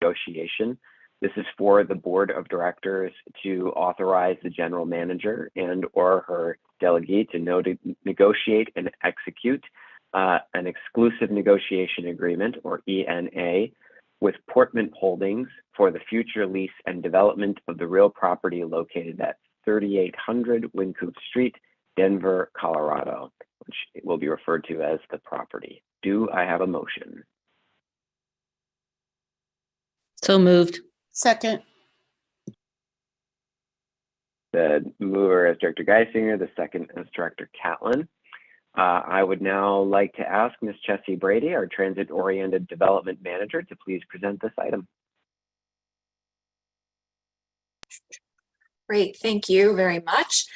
negotiation. This is for the board of directors to authorize the general manager and or her delegee to negotiate and execute an exclusive negotiation agreement, or ENA, with Portman Holdings for the future lease and development of the real property located at 3800 Wynkoop Street, Denver, Colorado, which will be referred to as the property. Do I have a motion? So moved. Second. The mover is Director Geisinger, the second is Director Catlin. I would now like to ask Ms. Chessie Brady, our Transit-Oriented Development Manager, to please present this item. Great, thank you very much.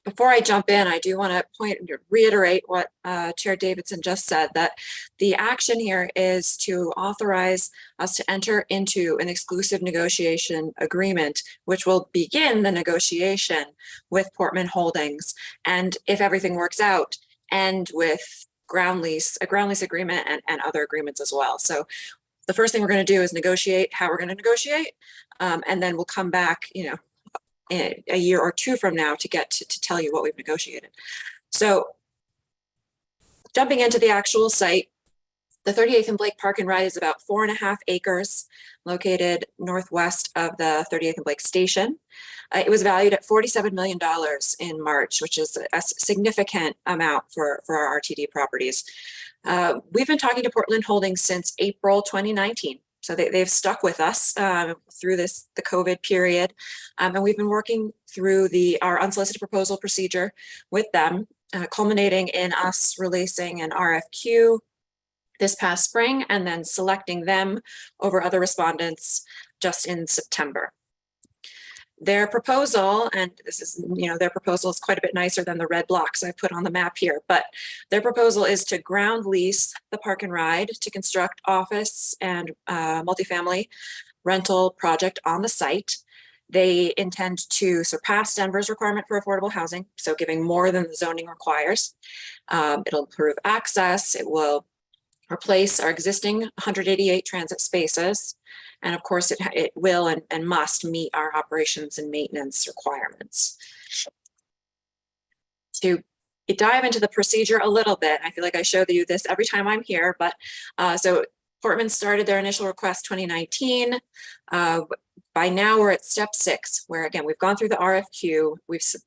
Before I jump in, I do want to reiterate what Chair Davidson just said, that the action here is to authorize us to enter into an exclusive negotiation agreement, which will begin the negotiation with Portman Holdings. And if everything works out, end with a ground lease agreement and other agreements as well. So the first thing we're going to do is negotiate how we're going to negotiate. And then we'll come back, a year or two from now to get to tell you what we've negotiated. So jumping into the actual site, the 38th and Blake Park and Ride is about 4.5 acres located northwest of the 38th and Blake station. It was valued at $47 million in March, which is a significant amount for our RTD properties. We've been talking to Portman Holdings since April 2019. So they've stuck with us through the COVID period. And we've been working through our unsolicited proposal procedure with them, culminating in us releasing an RFQ this past spring and then selecting them over other respondents just in September. Their proposal, and this is, their proposal is quite a bit nicer than the red blocks I put on the map here, but their proposal is to ground lease the Park and Ride to construct office and multifamily rental project on the site. They intend to surpass Denver's requirement for affordable housing, so giving more than the zoning requires. It'll improve access. It will replace our existing 188 transit spaces. And of course, it will and must meet our operations and maintenance requirements. To dive into the procedure a little bit, I feel like I show you this every time I'm here, but so Portman started their initial request 2019. By now we're at step 6, where again, we've gone through the RFQ,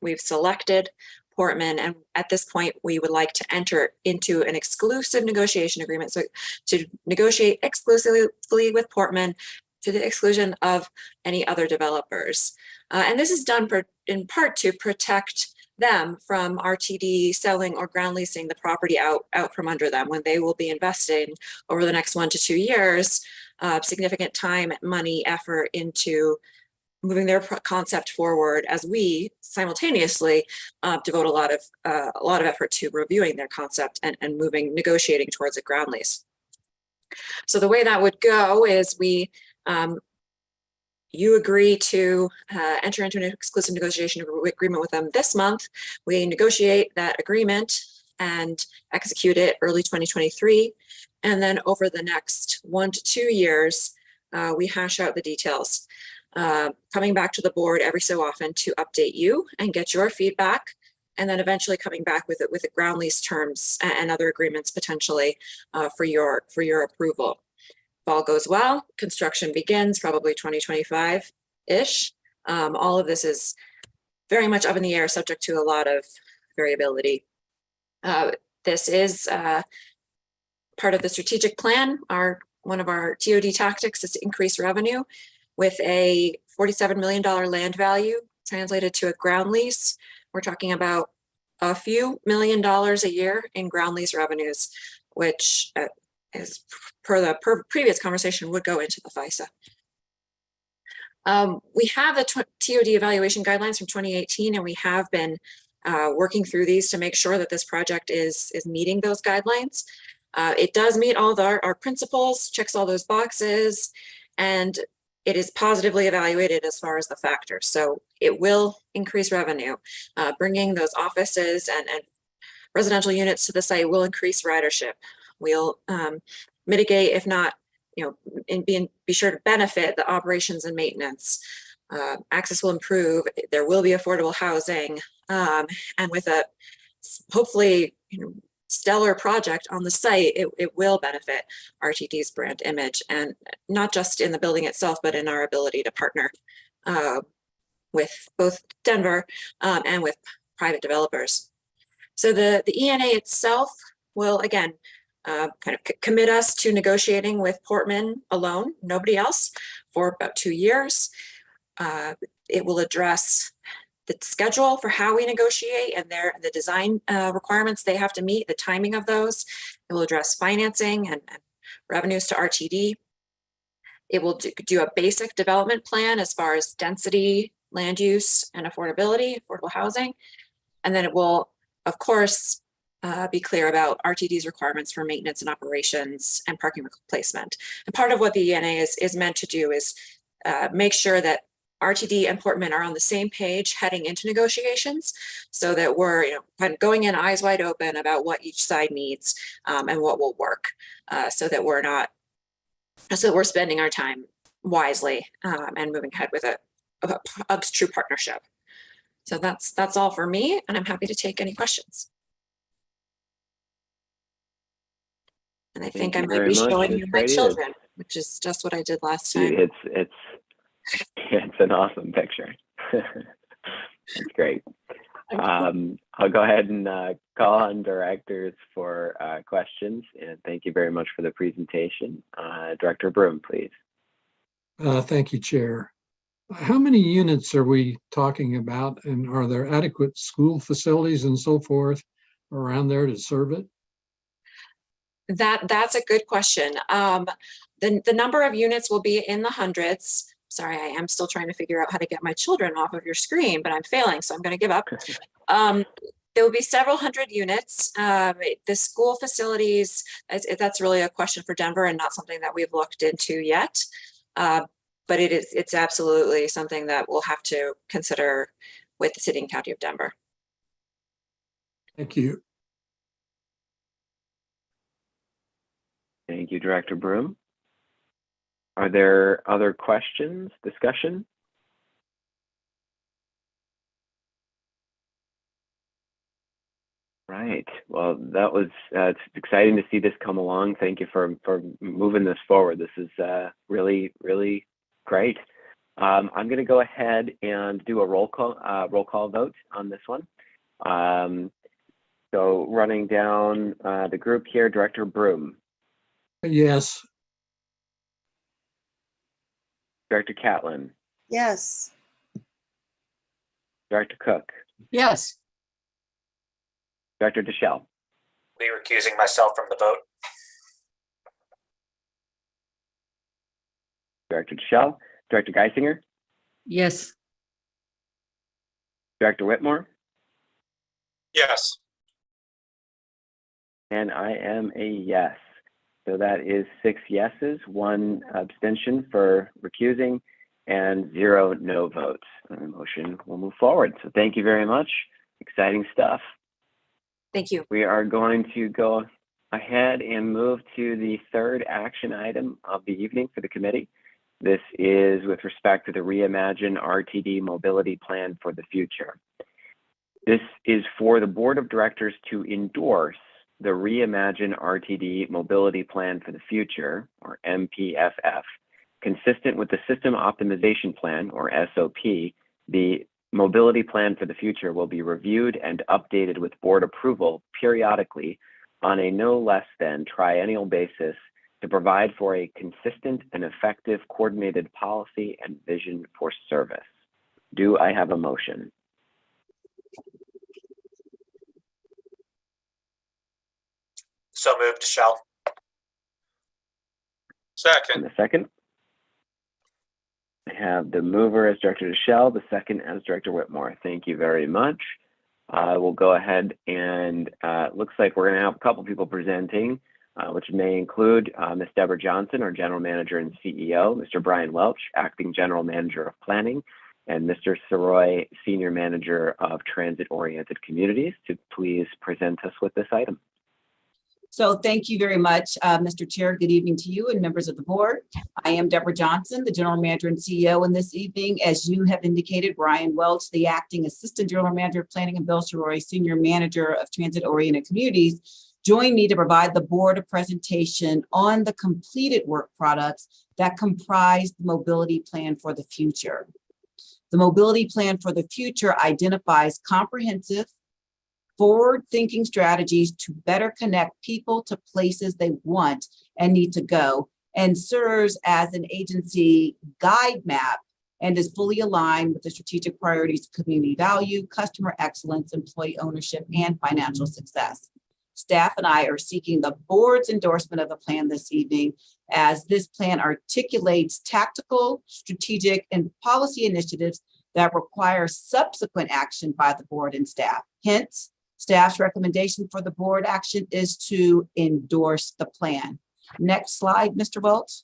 we've selected Portman, and at this point we would like to enter into an exclusive negotiation agreement. So to negotiate exclusively with Portman to the exclusion of any other developers. And this is done in part to protect them from RTD selling or ground leasing the property out from under them, when they will be investing over the next 1 to 2 years significant time, money, effort into moving their concept forward, as we simultaneously devote a lot of effort to reviewing their concept and negotiating towards a ground lease. So the way that would go is you agree to enter into an exclusive negotiation agreement with them this month. We negotiate that agreement and execute it early 2023. And then over the next 1 to 2 years, we hash out the details. Coming back to the board every so often to update you and get your feedback, and then eventually coming back with the ground lease terms and other agreements potentially for your approval. If all goes well, construction begins probably 2025-ish. All of this is very much up in the air, subject to a lot of variability. This is part of the strategic plan. One of our TOD tactics is to increase revenue with a $47 million land value translated to a ground lease. We're talking about a few $1 million a year in ground lease revenues, which as per the previous conversation would go into the FISA. We have the TOD evaluation guidelines from 2018, and we have been working through these to make sure that this project is meeting those guidelines. It does meet all of our principles, checks all those boxes, and it is positively evaluated as far as the factors. So it will increase revenue. Bringing those offices and residential units to the site will increase ridership. We'll mitigate, if not and be sure to benefit the operations and maintenance. Access will improve. There will be affordable housing, and with a hopefully stellar project on the site, it will benefit RTD's brand image, and not just in the building itself, but in our ability to partner with both Denver and with private developers. So the ENA itself will, again, kind of commit us to negotiating with Portman alone, nobody else, for about 2 years. It will address the schedule for how we negotiate and the design requirements they have to meet, the timing of those. It will address financing and revenues to RTD. It will do a basic development plan as far as density, land use, and affordability, affordable housing. And then it will, of course, be clear about RTD's requirements for maintenance and operations and parking replacement. And part of what the ENA is meant to do is make sure that RTD and Portman are on the same page heading into negotiations, so that we're kind of going in eyes wide open about what each side needs and what will work, so that we're spending our time wisely and moving ahead with a true partnership. So that's all for me, and I'm happy to take any questions. And I think I might be showing you my children, which is just what I did last time. It's an awesome picture. It's great. I'll go ahead and call on directors for questions, and thank you very much for the presentation. Director Broom, please. Thank you, Chair. How many units are we talking about, and are there adequate school facilities and so forth around there to serve it? That's a good question. The number of units will be in the hundreds. Sorry, I am still trying to figure out how to get my children off of your screen, but I'm failing, so I'm going to give up. There will be several hundred units. The school facilities, that's really a question for Denver and not something that we've looked into yet. But it's absolutely something that we'll have to consider with the city and county of Denver. Thank you. Thank you, Director Broom. Are there other questions, discussion? Right. Well, that was it's exciting to see this come along. Thank you for moving this forward. This is really, really great. I'm going to go ahead and do a roll call vote on this one. So running down the group here, Director Broom. Yes. Director Catlin. Yes. Director Cook. Yes. Director Deschel. Be recusing myself from the vote. Director Deschel. Director Geisinger. Yes. Director Whitmore. Yes. And I am a yes. So that is 6 yeses, 1 abstention for recusing, and 0 no votes. And the motion will move forward. So thank you very much. Exciting stuff. Thank you. We are going to go ahead and move to the third action item of the evening for the committee. This is with respect to the Reimagine RTD Mobility Plan for the Future. This is for the Board of Directors to endorse the Reimagine RTD Mobility Plan for the Future, or MPFF. Consistent with the System Optimization Plan, or SOP, the Mobility Plan for the Future will be reviewed and updated with board approval periodically on a no less than triennial basis to provide for a consistent and effective coordinated policy and vision for service. Do I have a motion? So moved, Deschel. Second. And the second? I have the mover as Director Deschel, the second as Director Whitmore. Thank you very much. We'll go ahead and looks like we're going to have a couple people presenting, which may include Ms. Deborah Johnson, our General Manager and CEO, Mr. Brian Welch, Acting General Manager of Planning, and Mr. Saroy, Senior Manager of Transit-Oriented Communities, to please present us with this item. So thank you very much, Mr. Chair. Good evening to you and members of the board. I am Deborah Johnson, the General Manager and CEO. And this evening, as you have indicated, Brian Welch, the Acting Assistant General Manager of Planning, and Bill Shiroi, Senior Manager of Transit-Oriented Communities, join me to provide the board a presentation on the completed work products that comprise the mobility plan for the future. The mobility plan for the future identifies comprehensive, forward-thinking strategies to better connect people to places they want and need to go, and serves as an agency guide map and is fully aligned with the strategic priorities of community value, customer excellence, employee ownership, and financial success. Staff and I are seeking the board's endorsement of the plan this evening, as this plan articulates tactical, strategic, and policy initiatives that require subsequent action by the board and staff. Hence, staff's recommendation for the board action is to endorse the plan. Next slide, Mr. Welch.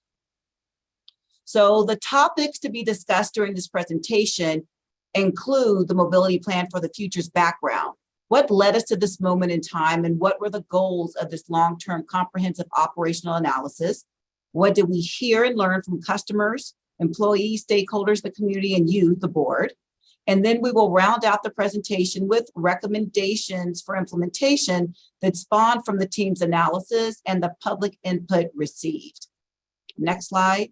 So the topics to be discussed during this presentation include the mobility plan for the future's background. What led us to this moment in time, and what were the goals of this long-term comprehensive operational analysis? What did we hear and learn from customers, employees, stakeholders, the community, and you, the board? And then we will round out the presentation with recommendations for implementation that spawn from the team's analysis and the public input received. Next slide.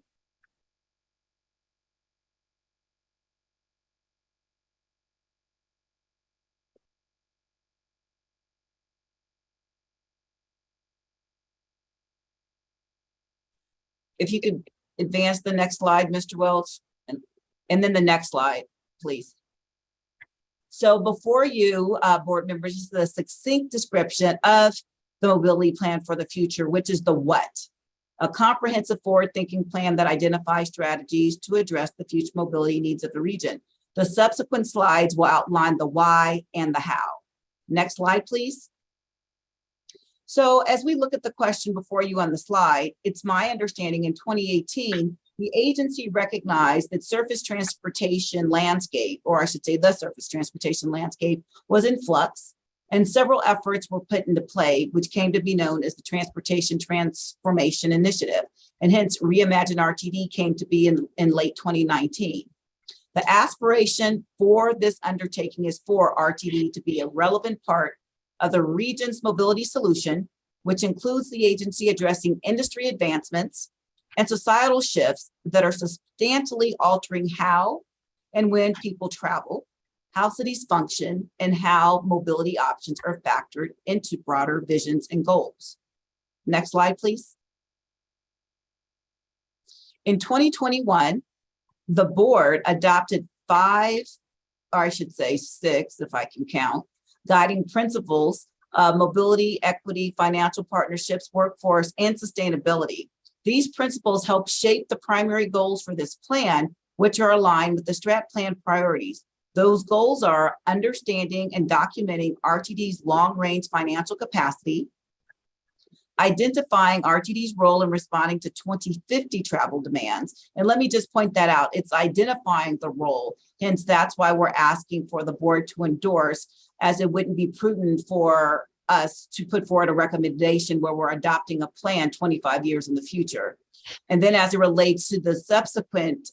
If you could advance the next slide, Mr. Welch, and then the next slide, please. So before you, board members, is the succinct description of the mobility plan for the future, which is the what. A comprehensive forward-thinking plan that identifies strategies to address the future mobility needs of the region. The subsequent slides will outline the why and the how. Next slide, please. So as we look at the question before you on the slide, it's my understanding in 2018, the agency recognized that surface transportation landscape, or I should say the surface transportation landscape, was in flux, and several efforts were put into play, which came to be known as the Transportation Transformation Initiative, and hence Reimagine RTD came to be in late 2019. The aspiration for this undertaking is for RTD to be a relevant part of the region's mobility solution, which includes the agency addressing industry advancements and societal shifts that are substantially altering how and when people travel, how cities function, and how mobility options are factored into broader visions and goals. Next slide, please. In 2021, the board adopted 5, or I should say 6, if I can count, guiding principles of mobility, equity, financial partnerships, workforce, and sustainability. These principles help shape the primary goals for this plan, which are aligned with the strat plan priorities. Those goals are understanding and documenting RTD's long-range financial capacity, identifying RTD's role in responding to 2050 travel demands. And let me just point that out, it's identifying the role. Hence, that's why we're asking for the board to endorse, as it wouldn't be prudent for us to put forward a recommendation where we're adopting a plan 25 years in the future. And then as it relates to the subsequent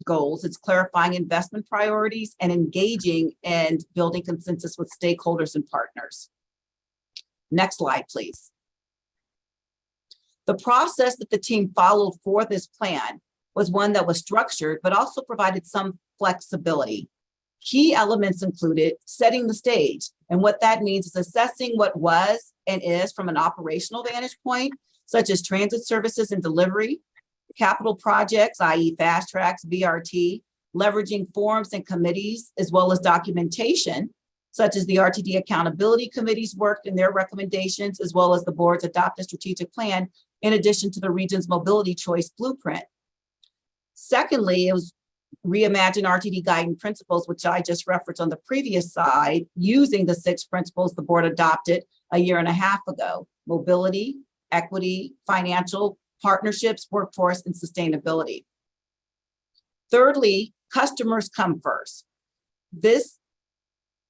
goals, it's clarifying investment priorities and engaging and building consensus with stakeholders and partners. Next slide, please. The process that the team followed for this plan was one that was structured, but also provided some flexibility. Key elements included setting the stage. And what that means is assessing what was and is from an operational vantage point, such as transit services and delivery, capital projects, i.e. fast tracks, BRT, leveraging forums and committees, as well as documentation, such as the RTD Accountability Committee's work and their recommendations, as well as the board's adopted strategic plan, in addition to the region's mobility choice blueprint. Secondly, it was Reimagine RTD guiding principles, which I just referenced on the previous slide, using the 6 principles the board adopted a year and a half ago: mobility, equity, financial partnerships, workforce, and sustainability. Thirdly, customers come first. This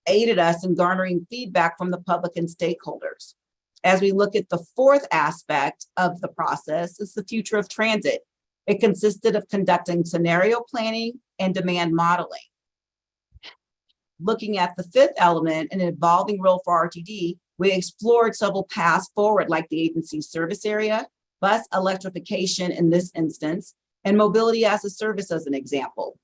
aided us in garnering feedback from the public and stakeholders. As we look at the fourth aspect of the process, is the future of transit. It consisted of conducting scenario planning and demand modeling. Looking at the fifth element, an evolving role for RTD, we explored several paths forward, like the agency service area, bus electrification in this instance, and mobility as a service as an example.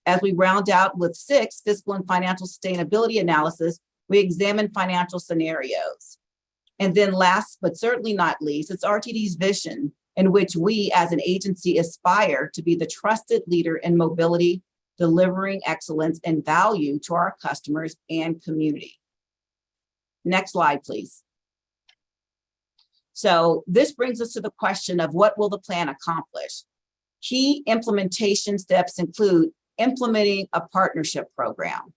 As we round out with six, fiscal and financial sustainability analysis, we examine financial scenarios. And then last, but certainly not least, it's RTD's vision in which we as an agency aspire to be the trusted leader in mobility, delivering excellence and value to our customers and community. Next slide, please. So this brings us to the question of what will the plan accomplish? Key implementation steps include implementing a partnership program,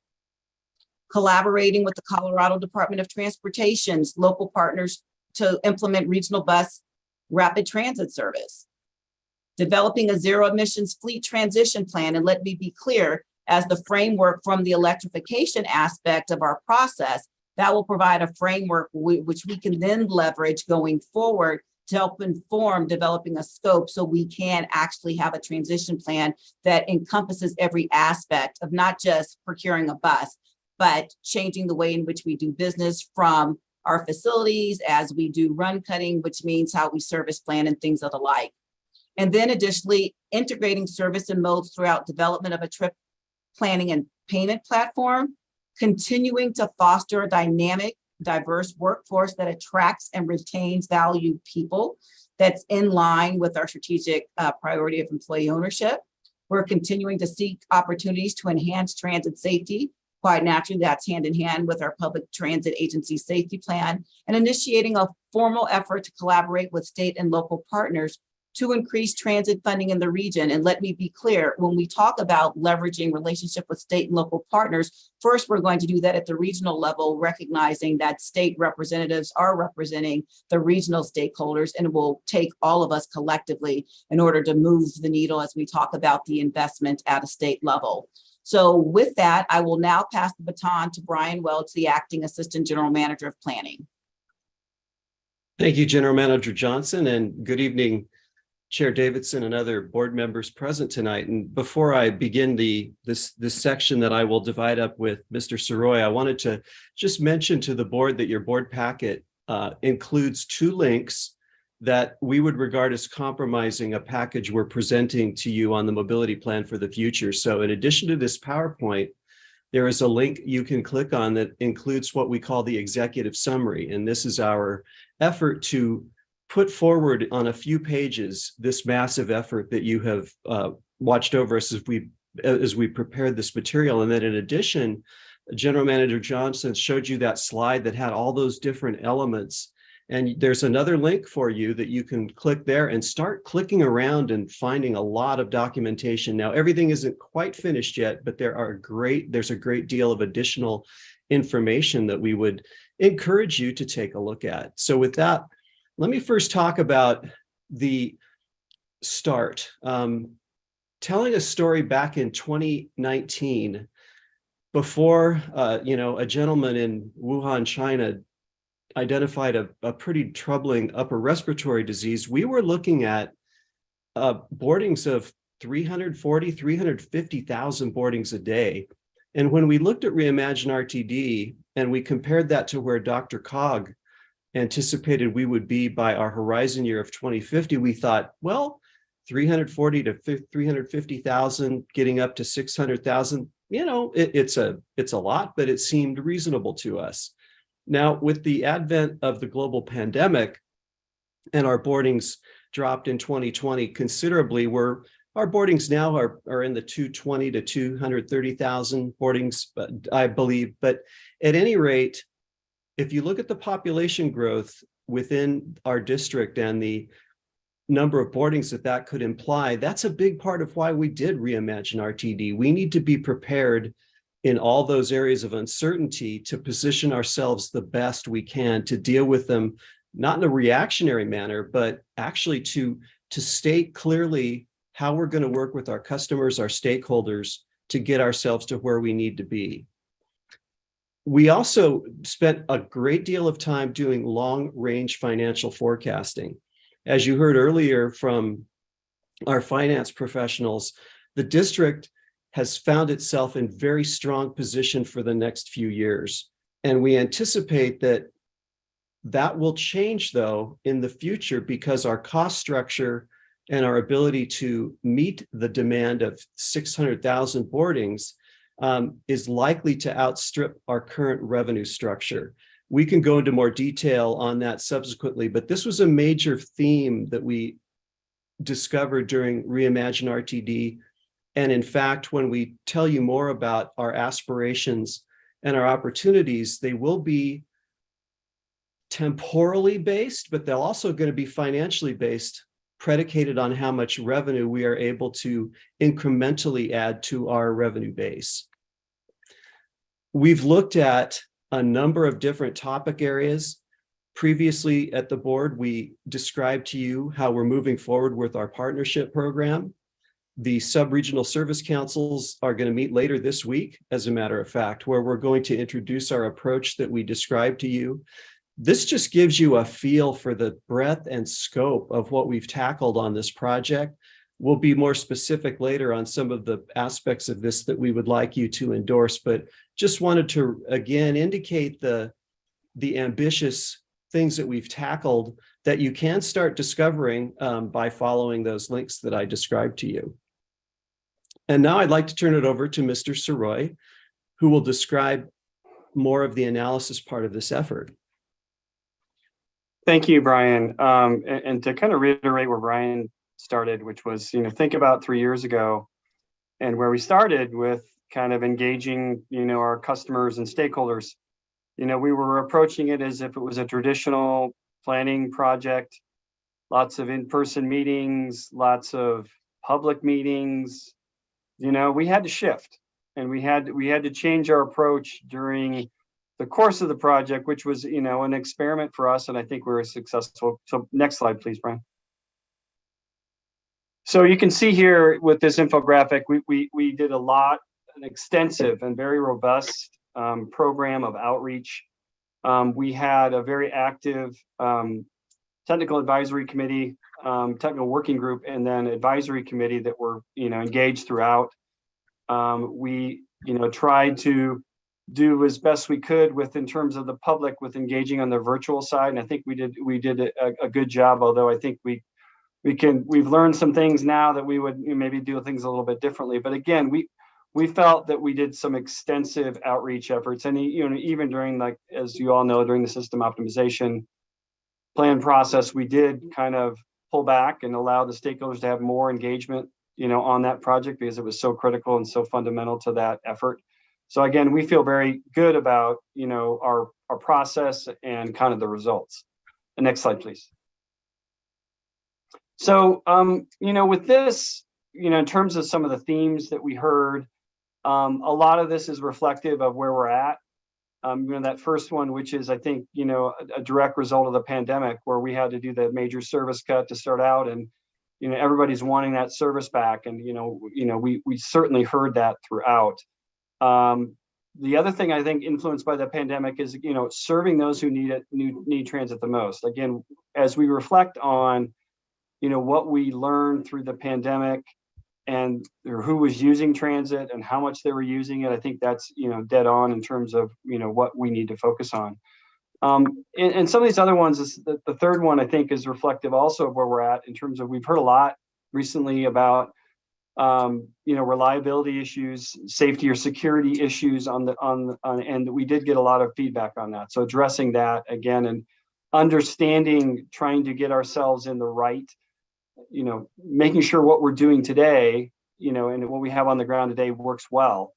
collaborating with the Colorado Department of Transportation's local partners to implement regional bus rapid transit service, developing a zero emissions fleet transition plan. And let me be clear, as the framework from the electrification aspect of our process, that will provide a framework which we can then leverage going forward to help inform developing a scope so we can actually have a transition plan that encompasses every aspect of not just procuring a bus, but changing the way in which we do business from our facilities as we do run cutting, which means how we service plan and things of the like. And then additionally, integrating service and modes throughout development of a trip planning and payment platform, continuing to foster a dynamic, diverse workforce that attracts and retains valued people that's in line with our strategic priority of employee ownership. We're continuing to seek opportunities to enhance transit safety. Quite naturally, that's hand in hand with our public transit agency safety plan, and initiating a formal effort to collaborate with state and local partners to increase transit funding in the region. And let me be clear, when we talk about leveraging relationship with state and local partners, first, we're going to do that at the regional level, recognizing that state representatives are representing the regional stakeholders, and it will take all of us collectively in order to move the needle as we talk about the investment at a state level. So with that, I will now pass the baton to Brian Welch, the Acting Assistant General Manager of Planning. Thank you, General Manager Johnson, and good evening, Chair Davidson and other board members present tonight. And before I begin this section that I will divide up with Mr. Siroy, I wanted to just mention to the board that your board packet includes two links that we would regard as compromising a package we're presenting to you on the mobility plan for the future. So in addition to this PowerPoint, there is a link you can click on that includes what we call the executive summary. And this is our effort to put forward on a few pages this massive effort that you have watched over us as we prepared this material. And then in addition, General Manager Johnson showed you that slide that had all those different elements. And there's another link for you that you can click there and start clicking around and finding a lot of documentation. Now, everything isn't quite finished yet, but there's a great deal of additional information that we would encourage you to take a look at. So with that, let me first talk about the start. Telling a story back in 2019, before a gentleman in Wuhan, China, identified a pretty troubling upper respiratory disease, we were looking at boardings of 340, 350,000 boardings a day. And when we looked at Reimagine RTD and we compared that to where DRCOG anticipated we would be by our horizon year of 2050, we thought, well, 340 to 350,000 getting up to 600,000, it's a lot, but it seemed reasonable to us. Now, with the advent of the global pandemic and our boardings dropped in 2020 considerably, our boardings now are in the 220 to 230,000 boardings, I believe. But at any rate, if you look at the population growth within our district and the number of boardings that could imply, that's a big part of why we did Reimagine RTD. We need to be prepared in all those areas of uncertainty to position ourselves the best we can to deal with them, not in a reactionary manner, but actually to state clearly how we're going to work with our customers, our stakeholders, to get ourselves to where we need to be. We also spent a great deal of time doing long-range financial forecasting. As you heard earlier from our finance professionals, the district has found itself in very strong position for the next few years. And we anticipate that that will change, though, in the future, because our cost structure and our ability to meet the demand of 600,000 boardings is likely to outstrip our current revenue structure. We can go into more detail on that subsequently, but this was a major theme that we discovered during Reimagine RTD. And in fact, when we tell you more about our aspirations and our opportunities, they will be temporally based, but they're also going to be financially based, predicated on how much revenue we are able to incrementally add to our revenue base. We've looked at a number of different topic areas. Previously at the board, we described to you how we're moving forward with our partnership program. The sub-regional service councils are going to meet later this week, as a matter of fact, where we're going to introduce our approach that we described to you. This just gives you a feel for the breadth and scope of what we've tackled on this project. We'll be more specific later on some of the aspects of this that we would like you to endorse, but just wanted to, again, indicate the ambitious things that we've tackled that you can start discovering by following those links that I described to you. And now I'd like to turn it over to Mr. Siroy, who will describe more of the analysis part of this effort. Thank you, Brian. And to kind of reiterate where Brian started, which was, think about 3 years ago and where we started with kind of engaging, our customers and stakeholders. We were approaching it as if it was a traditional planning project, lots of in-person meetings, lots of public meetings. We had to shift, and we had to change our approach during the course of the project, which was, an experiment for us, and I think we were successful. So next slide, please, Brian. So you can see here with this infographic, we did an extensive and very robust program of outreach. We had a very active technical advisory committee, technical working group, and then advisory committee that were, engaged throughout. We, tried to do as best we could in terms of the public with engaging on the virtual side, and I think we did a good job. Although I think we've learned some things now that we would maybe do things a little bit differently. But again, we felt that we did some extensive outreach efforts, and even during, like, as you all know, during the system optimization plan process, we did kind of pull back and allow the stakeholders to have more engagement, on that project, because it was so critical and so fundamental to that effort. So again, we feel very good about, our process and kind of the results. The next slide, please. So, with this, in terms of some of the themes that we heard, a lot of this is reflective of where we're at. That first one, which is, I think, a direct result of the pandemic, where we had to do the major service cut to start out, and, everybody's wanting that service back. And, we certainly heard that throughout. The other thing I think influenced by the pandemic is, serving those who need transit the most. Again, as we reflect on, what we learned through the pandemic and who was using transit and how much they were using it, I think that's, dead on in terms of, what we need to focus on. And some of these other ones, is the third one, I think, is reflective also of where we're at in terms of, we've heard a lot recently about, reliability issues, safety or security issues and we did get a lot of feedback on that. So addressing that again, and understanding, trying to get ourselves in the right, making sure what we're doing today, and what we have on the ground today works well,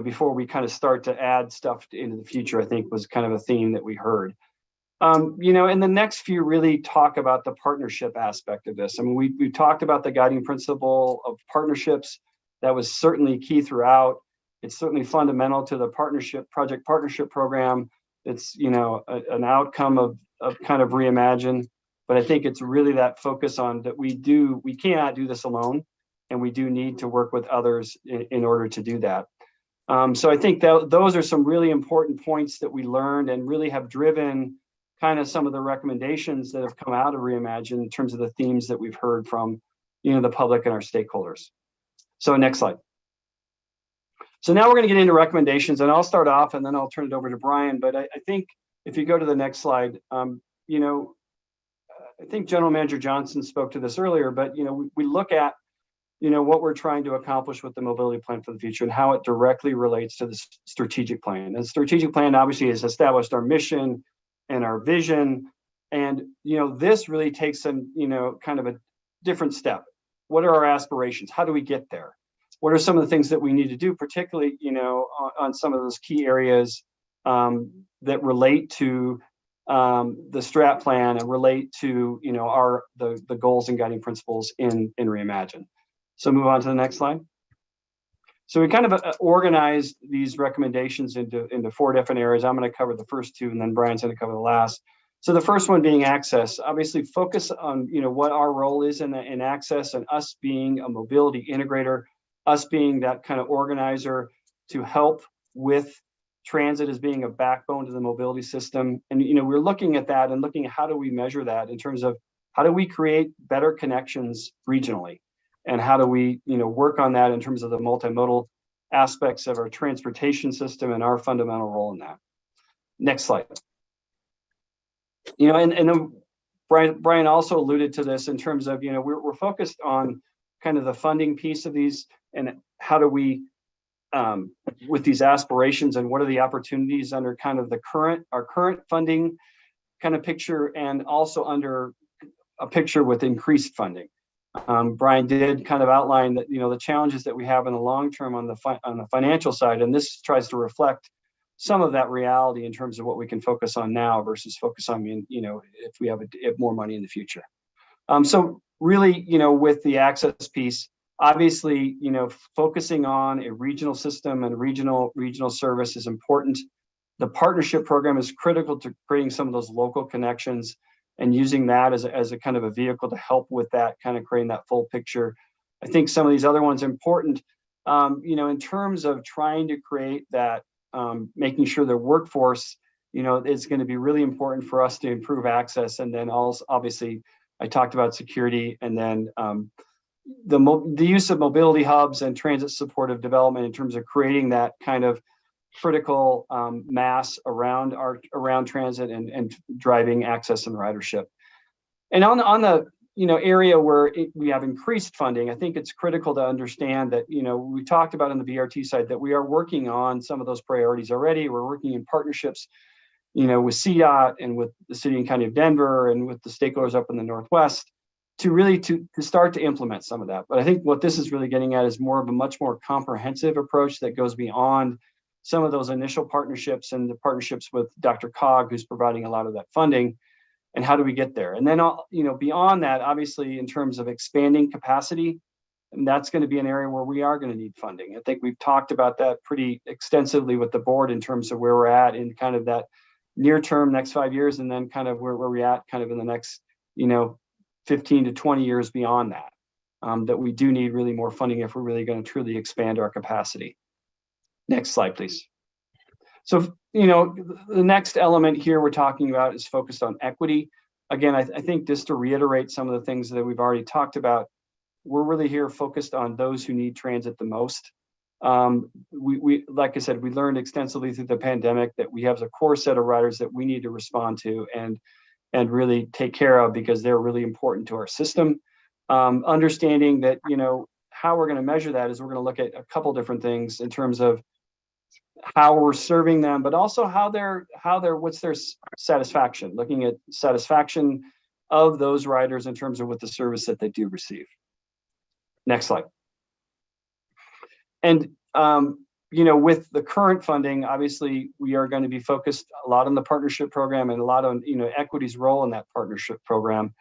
before we kind of start to add stuff into the future, I think was kind of a theme that we heard. And the next few really talk about the partnership aspect of this. I mean, we talked about the guiding principle of partnerships. That was certainly key throughout. It's certainly fundamental to the project partnership program. It's, an outcome of kind of Reimagine. But I think it's really that focus on that we cannot do this alone, and we do need to work with others in order to do that. So I think that those are some really important points that we learned and really have driven kind of some of the recommendations that have come out of Reimagine in terms of the themes that we've heard from, the public and our stakeholders. So next slide. So now we're going to get into recommendations, and I'll start off and then I'll turn it over to Brian. But I think if you go to the next slide, I think General Manager Johnson spoke to this earlier, but we look at what we're trying to accomplish with the mobility plan for the future and how it directly relates to the strategic plan. And the strategic plan obviously has established our mission and our vision. And, this really takes some, kind of a different step. What are our aspirations? How do we get there? What are some of the things that we need to do, particularly, on some of those key areas that relate to the strat plan and relate to, the goals and guiding principles in Reimagine. So move on to the next slide. So we kind of organized these recommendations into 4 different areas. I'm going to cover the first 2, and then Brian's going to cover the last. So the first one being access. Obviously, focus on what our role is in access, and us being a mobility integrator, us being that kind of organizer to help with transit as being a backbone to the mobility system. And we're looking at that and looking at how do we measure that in terms of how do we create better connections regionally. And how do we, work on that in terms of the multimodal aspects of our transportation system and our fundamental role in that. Next slide. And then Brian also alluded to this in terms of, we're focused on kind of the funding piece of these and how do we, with these aspirations and what are the opportunities under kind of our current funding kind of picture, and also under a picture with increased funding. Brian did kind of outline that, the challenges that we have in the long term on the financial side, and this tries to reflect some of that reality in terms of what we can focus on now versus focus on, if we have more money in the future. So really, with the access piece, obviously, focusing on a regional system and regional service is important. The partnership program is critical to creating some of those local connections and using that as a kind of a vehicle to help with that, kind of creating that full picture. I think some of these other ones important, in terms of trying to create that, making sure their workforce, it's going to be really important for us to improve access. And then also, obviously, I talked about security, and then the use of mobility hubs and transit supportive development in terms of creating that kind of critical mass around transit and driving access and ridership. And on the area where we have increased funding, I think it's critical to understand that we talked about on the BRT side that we are working on some of those priorities already. We're working in partnerships, with CDOT and with the City and County of Denver and with the stakeholders up in the Northwest to really to start to implement some of that. But I think what this is really getting at is more of a much more comprehensive approach that goes beyond some of those initial partnerships and the partnerships with DRCOG, who's providing a lot of that funding, and how do we get there? And then, beyond that, obviously, in terms of expanding capacity, and that's going to be an area where we are going to need funding. I think we've talked about that pretty extensively with the board in terms of where we're at in kind of that near term, next 5 years, and then kind of where we're at kind of in the next, 15 to 20 years beyond that, that we do need really more funding if we're really going to truly expand our capacity. Next slide, please. So, the next element here we're talking about is focused on equity. Again, I think just to reiterate some of the things that we've already talked about, we're really here focused on those who need transit the most. We like I said, we learned extensively through the pandemic that we have a core set of riders that we need to respond to and really take care of because they're really important to our system. Understanding that, how we're going to measure that is we're going to look at a couple different things in terms of how we're serving them, but also what's their satisfaction, looking at satisfaction of those riders in terms of what the service that they do receive. Next slide. And, with the current funding, obviously we are going to be focused a lot on the partnership program and a lot on, equity's role in that partnership program.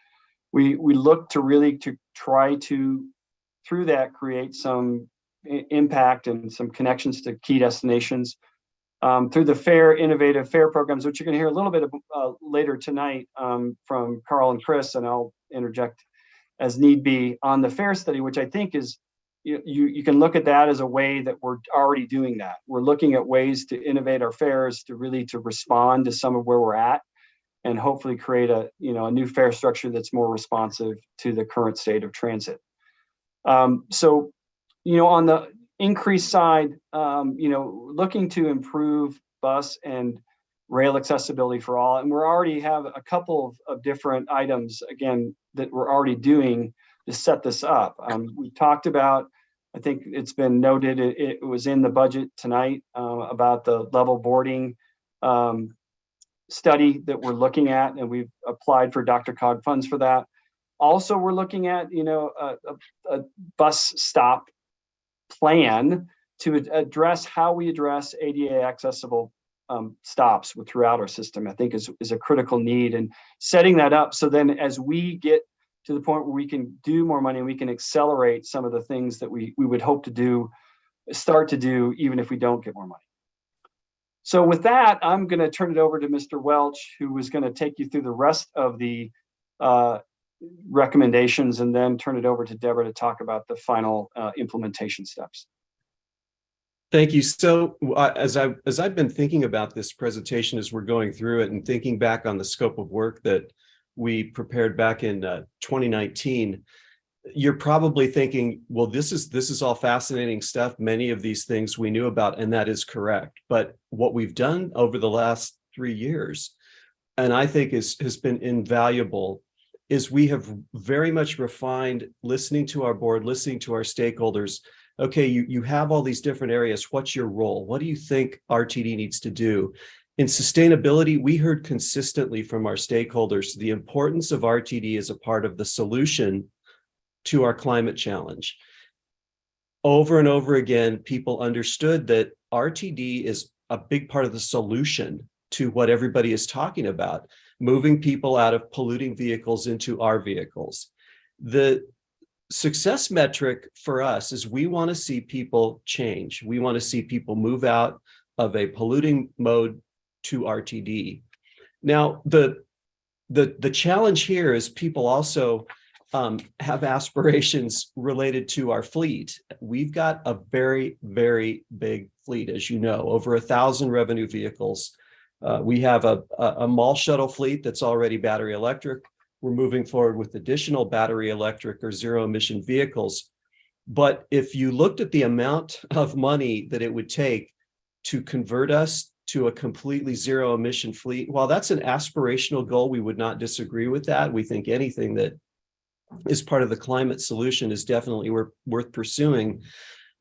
We look to really to try to, through that, create some impact and some connections to key destinations through the innovative fare programs, which you're going to hear a little bit of later tonight from Carl and Chris, and I'll interject as need be on the fare study, which I think is you can look at that as a way that we're already doing that. We're looking at ways to innovate our fares to respond to some of where we're at, and hopefully create a new fare structure that's more responsive to the current state of transit. So, on the increase side, looking to improve bus and rail accessibility for all. And we already have a couple of different items, again, that we're already doing to set this up. We talked about, I think it's been noted, it was in the budget tonight, about the level boarding study that we're looking at, and we've applied for DRCOG funds for that. Also, we're looking at, a bus stop plan to address how we address ADA accessible stops throughout our system. I think is a critical need, and setting that up so then as we get to the point where we can do more money and we can accelerate some of the things that we would hope to start to do, even if we don't get more money. So with that, I'm going to turn it over to Mr. Welch, who is going to take you through the rest of the recommendations, and then turn it over to Deborah to talk about the final implementation steps. Thank you. So as I've been thinking about this presentation as we're going through it and thinking back on the scope of work that we prepared back in 2019, you're probably thinking, well, this is all fascinating stuff. Many of these things we knew about, and that is correct. But what we've done over the last 3 years, and I think has been invaluable, is we have very much refined, listening to our board, listening to our stakeholders. Okay, you have all these different areas. What's your role? What do you think RTD needs to do? In sustainability, we heard consistently from our stakeholders the importance of RTD as a part of the solution to our climate challenge. Over and over again, people understood that RTD is a big part of the solution to what everybody is talking about, moving people out of polluting vehicles into our vehicles. The success metric for us is we want to see people change. We want to see people move out of a polluting mode to RTD. Now, the challenge here is people also have aspirations related to our fleet. We've got a very, very big fleet, as you know, over 1,000 revenue vehicles. We have a mall shuttle fleet that's already battery electric. We're moving forward with additional battery electric or zero emission vehicles. But if you looked at the amount of money that it would take to convert us to a completely zero emission fleet, while that's an aspirational goal, we would not disagree with that. We think anything that is part of the climate solution is definitely worth pursuing.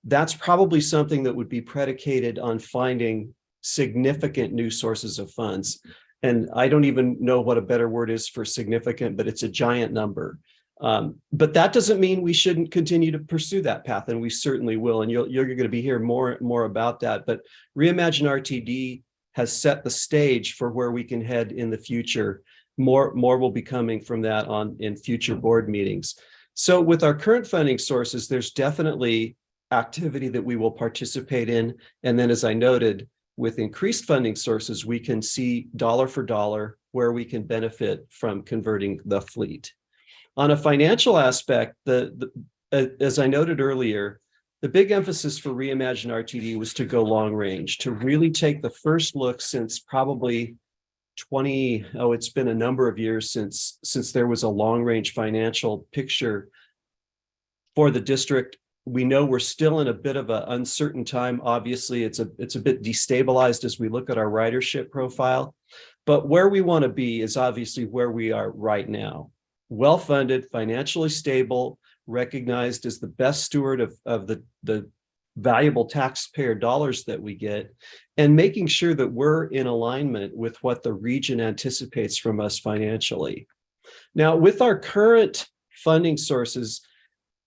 That's probably something that would be predicated on finding significant new sources of funds. And I don't even know what a better word is for significant, but it's a giant number. But that doesn't mean we shouldn't continue to pursue that path, and we certainly will. And you're going to be hearing more about that. But Reimagine RTD has set the stage for where we can head in the future. More will be coming from that in future board meetings. So with our current funding sources, there's definitely activity that we will participate in. And then, as I noted, with increased funding sources, we can see dollar for dollar where we can benefit from converting the fleet. On a financial aspect, as I noted earlier, the big emphasis for Reimagine RTD was to go long range, to really take the first look since probably it's been a number of years since there was a long range financial picture for the district. We know we're still in a bit of an uncertain time. Obviously, it's a bit destabilized as we look at our ridership profile. But where we want to be is obviously where we are right now. Well-funded, financially stable, recognized as the best steward of the valuable taxpayer dollars that we get, and making sure that we're in alignment with what the region anticipates from us financially. Now, with our current funding sources,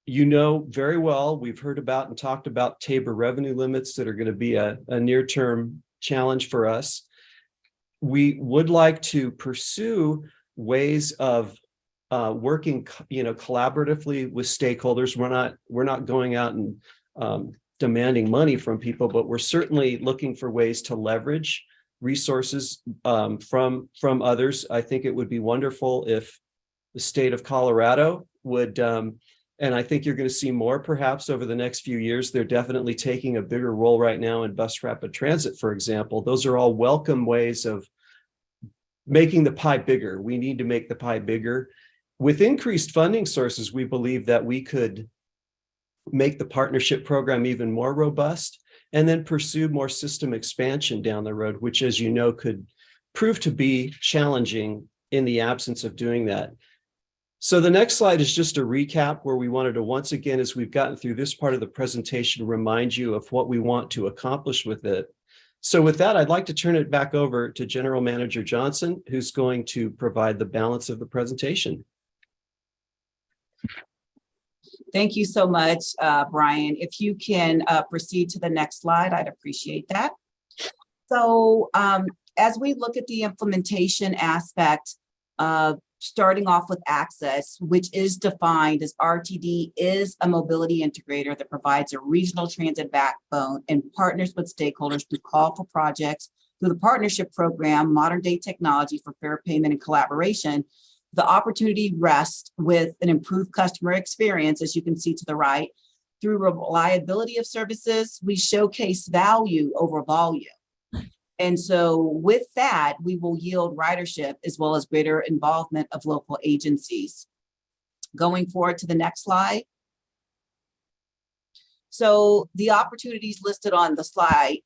you know very well, we've heard about and talked about Tabor revenue limits that are going to be a near-term challenge for us. We would like to pursue ways of working, collaboratively with stakeholders. We're not going out and demanding money from people, but we're certainly looking for ways to leverage resources from others. I think it would be wonderful if the state of Colorado would And I think you're going to see more perhaps over the next few years. They're definitely taking a bigger role right now in bus rapid transit, for example. Those are all welcome ways of making the pie bigger. We need to make the pie bigger. With increased funding sources, we believe that we could make the partnership program even more robust and then pursue more system expansion down the road, which, as you know, could prove to be challenging in the absence of doing that. So the next slide is just a recap where we wanted to, once again, as we've gotten through this part of the presentation, remind you of what we want to accomplish with it. So with that, I'd like to turn it back over to General Manager Johnson, who's going to provide the balance of the presentation. Thank you so much, Brian. If you can proceed to the next slide, I'd appreciate that. So as we look at the implementation aspect, starting off with access, which is defined as RTD is a mobility integrator that provides a regional transit backbone and partners with stakeholders to call for projects through the partnership program, modern day technology for fair payment and collaboration. The opportunity rests with an improved customer experience, as you can see to the right. Through reliability of services, we showcase value over volume. And so with that, we will yield ridership as well as greater involvement of local agencies. Going forward to the next slide. So the opportunities listed on the slide,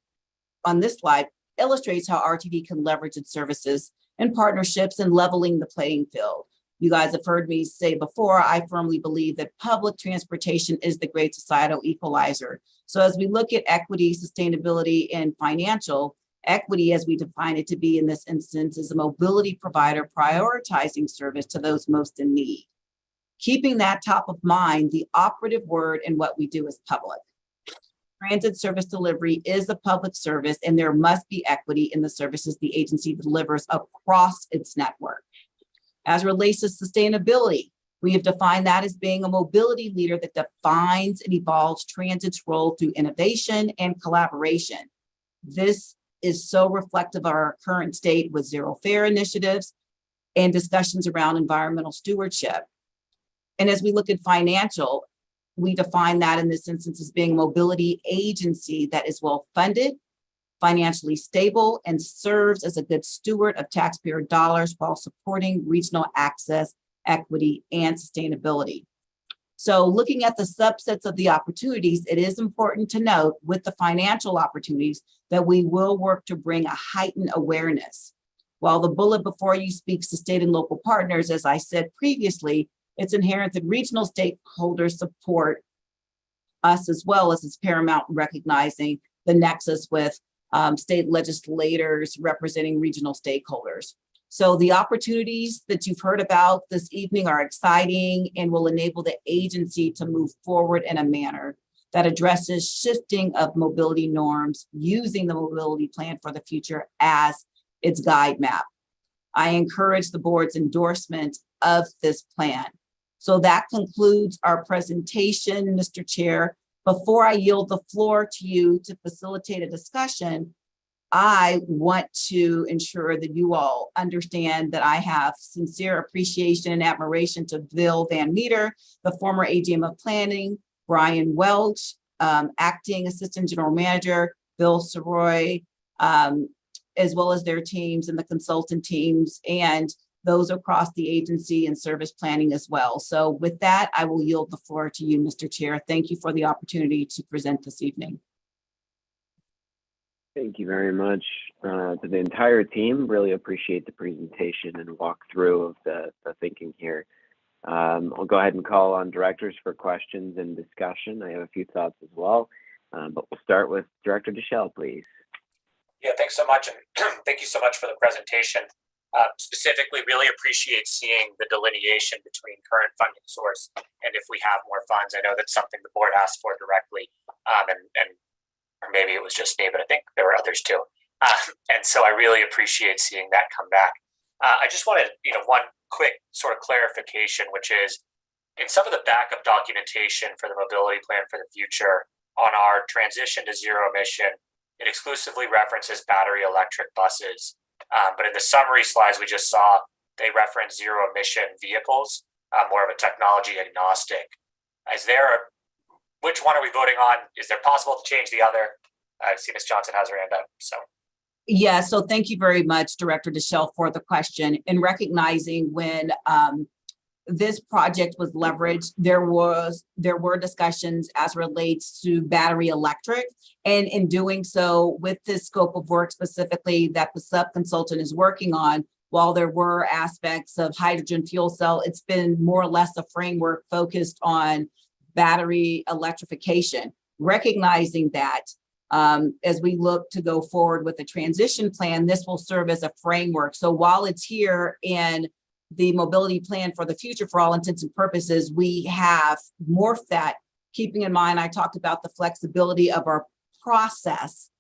on this slide, illustrates how RTD can leverage its services and partnerships and leveling the playing field. You guys have heard me say before, I firmly believe that public transportation is the great societal equalizer. So as we look at equity, sustainability, and financial, equity, as we define it to be in this instance, is a mobility provider prioritizing service to those most in need. Keeping that top of mind, the operative word in what we do is public. Transit service delivery is a public service, and there must be equity in the services the agency delivers across its network. As it relates to sustainability, we have defined that as being a mobility leader that defines and evolves transit's role through innovation and collaboration. This is so reflective of our current state with zero fare initiatives and discussions around environmental stewardship. And as we look at financial, we define that in this instance as being a mobility agency that is well funded, financially stable, and serves as a good steward of taxpayer dollars while supporting regional access, equity, and sustainability. So looking at the subsets of the opportunities, it is important to note with the financial opportunities that we will work to bring a heightened awareness. While the bullet before you speaks to state and local partners, as I said previously, it's inherent that regional stakeholders support us as well, as it's paramount in recognizing the nexus with state legislators representing regional stakeholders. So the opportunities that you've heard about this evening are exciting and will enable the agency to move forward in a manner that addresses shifting of mobility norms using the mobility plan for the future as its guide map. I encourage the board's endorsement of this plan. So that concludes our presentation, Mr. Chair. Before I yield the floor to you to facilitate a discussion, I want to ensure that you all understand that I have sincere appreciation and admiration to Bill Van Meter, the former AGM of Planning, Brian Welch, Acting Assistant General Manager, Bill Soroy, as well as their teams and the consultant teams, and those across the agency and service planning as well. So with that, I will yield the floor to you, Mr. Chair. Thank you for the opportunity to present this evening. Thank you very much to the entire team. Really appreciate the presentation and walkthrough of the thinking here. I'll go ahead and call on directors for questions and discussion. I have a few thoughts as well, but we'll start with Director Deschel, please. Yeah, thanks so much. And thank you so much for the presentation. Specifically, really appreciate seeing the delineation between current funding source and if we have more funds. I know that's something the board asked for directly, or maybe it was just me, but I think there were others too. And so I really appreciate seeing that come back. I just wanted, one quick sort of clarification, which is in some of the backup documentation for the mobility plan for the future on our transition to zero emission, it exclusively references battery electric buses. But in the summary slides we just saw, they reference zero emission vehicles, more of a technology agnostic Which one are we voting on? Is there possible to change the other? I see Ms. Johnson has her hand up, so. Yeah, so thank you very much, Director Deschel, for the question. In recognizing when this project was leveraged, there were discussions as relates to battery electric. And in doing so, with this scope of work specifically that the sub-consultant is working on, while there were aspects of hydrogen fuel cell, it's been more or less a framework focused on battery electrification. Recognizing that, as we look to go forward with the transition plan, this will serve as a framework. So while it's here in the mobility plan for the future, for all intents and purposes, we have morphed that, keeping in mind, I talked about the flexibility of our process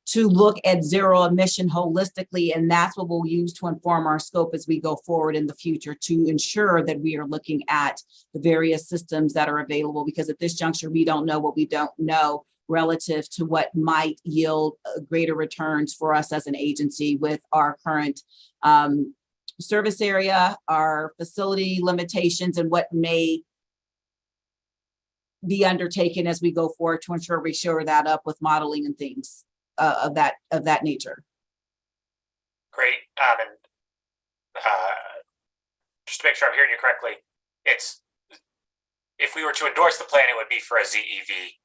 to look at zero emission holistically, and that's what we'll use to inform our scope as we go forward in the future to ensure that we are looking at the various systems that are available, because at this juncture, we don't know what we don't know relative to what might yield greater returns for us as an agency with our current service area, our facility limitations, and what may be undertaken as we go forward to ensure we shore that up with modeling and things of that nature. Great. And just to make sure I'm hearing you correctly, it's, if we were to endorse the plan, it would be for a ZEV.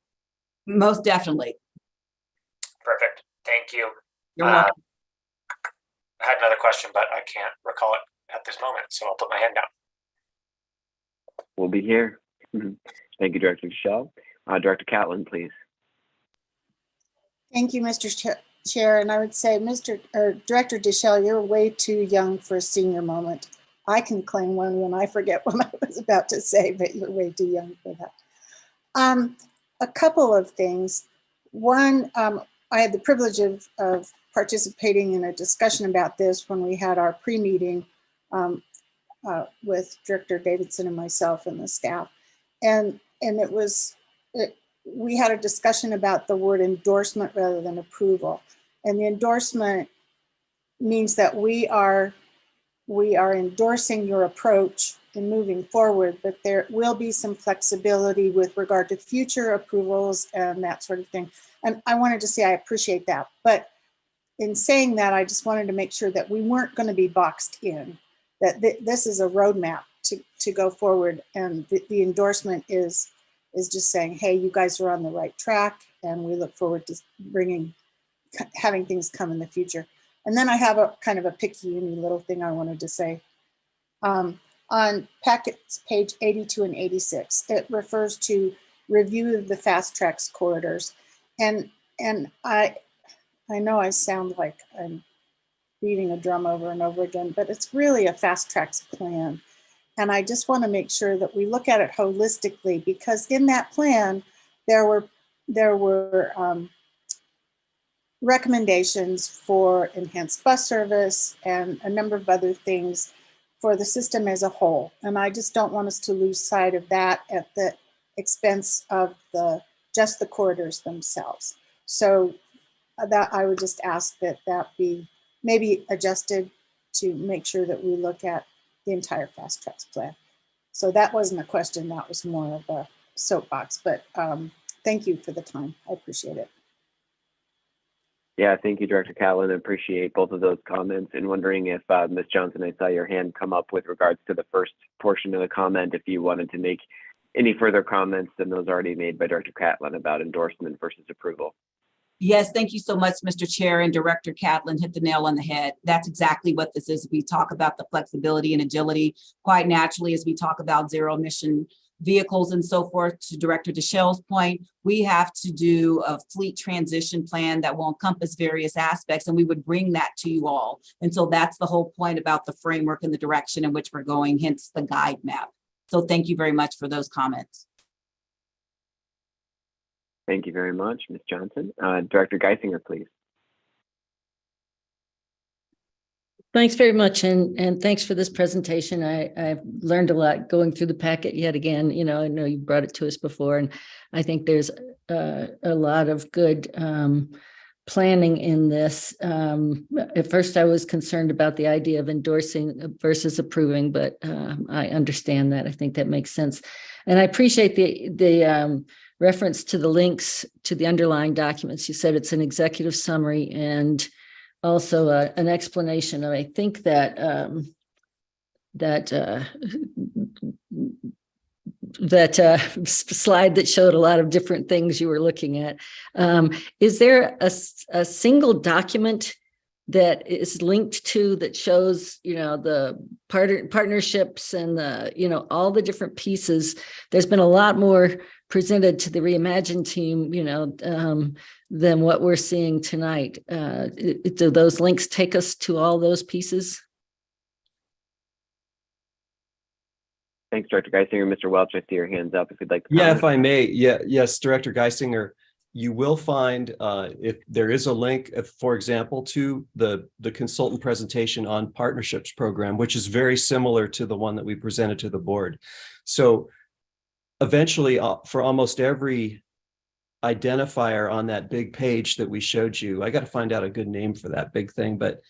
Most definitely. Perfect. Thank you. You're welcome. I had another question, but I can't recall it at this moment, so I'll put my hand down. We'll be here. Thank you, Director Deschel. Director Catlin, please. Thank you, Mr. Chair. And I would say, Director Deschel, you're way too young for a senior moment. I can claim one when I forget what I was about to say, but you're way too young for that. A couple of things. One, I had the privilege of participating in a discussion about this when we had our pre-meeting with Director Davidson and myself and the staff. And we had a discussion about the word endorsement rather than approval. And the endorsement means that we are endorsing your approach in moving forward, but there will be some flexibility with regard to future approvals and that sort of thing. And I wanted to say I appreciate that. But in saying that, I just wanted to make sure that we weren't going to be boxed in, that this is a roadmap to go forward. And the endorsement is just saying, hey, you guys are on the right track, and we look forward to having things come in the future. And then I have a kind of a picky little thing I wanted to say. On packets page 82 and 86, it refers to review of the fast tracks corridors. And I know I sound like I'm beating a drum over and over again, but it's really a fast tracks plan. And I just want to make sure that we look at it holistically, because in that plan, there were recommendations for enhanced bus service and a number of other things for the system as a whole. And I just don't want us to lose sight of that at the expense of just the corridors themselves. So that I would just ask that be maybe adjusted to make sure that we look at the entire fast tracks plan. So that wasn't a question, that was more of a soapbox, but thank you for the time. I appreciate it. Yeah, thank you, Director Catlin. I appreciate both of those comments, and wondering if Ms. Johnson, I saw your hand come up with regards to the first portion of the comment, if you wanted to make any further comments than those already made by Director Catlin about endorsement versus approval. Yes, thank you so much, Mr. Chair, and Director Catlin hit the nail on the head. That's exactly what this is. We talk about the flexibility and agility quite naturally as we talk about zero emission vehicles and so forth. To Director Deschel's point, we have to do a fleet transition plan that will encompass various aspects, and we would bring that to you all. And so that's the whole point about the framework and the direction in which we're going, hence the guide map. So thank you very much for those comments. Thank you very much, Ms. Johnson. Director Geisinger, please. Thanks very much, and thanks for this presentation. I've learned a lot going through the packet yet again. You know, I know you brought it to us before, and I think there's a lot of good planning in this. At first, I was concerned about the idea of endorsing versus approving, but I understand that. I think that makes sense. And I appreciate the reference to the links to the underlying documents. You said it's an executive summary and also an explanation of, I think that slide that showed a lot of different things you were looking at. Is there a single document that is linked to that shows, the partnerships and all the different pieces? There's been a lot more presented to the Reimagine team, than what we're seeing tonight. Do those links take us to all those pieces? Thanks, Director Geisinger. Mr. Welch, I see your hands up if you'd like to Yeah, comment. if I may. Yes, Director Geisinger, you will find if there is a link, for example, to the consultant presentation on partnerships program, which is very similar to the one that we presented to the board. So eventually, for almost every identifier on that big page that we showed you, I got to find out a good name for that big thing, but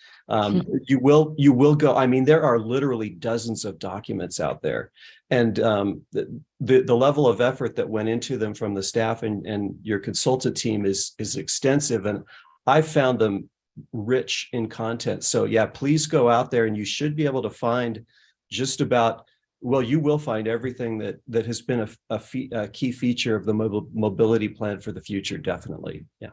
you will go. I mean, there are literally dozens of documents out there, and the level of effort that went into them from the staff and your consultant team is extensive, and I found them rich in content. So yeah, please go out there, and you should be able to find just about. Well, you will find everything that has been a key feature of the mobility plan for the future. Definitely, yeah.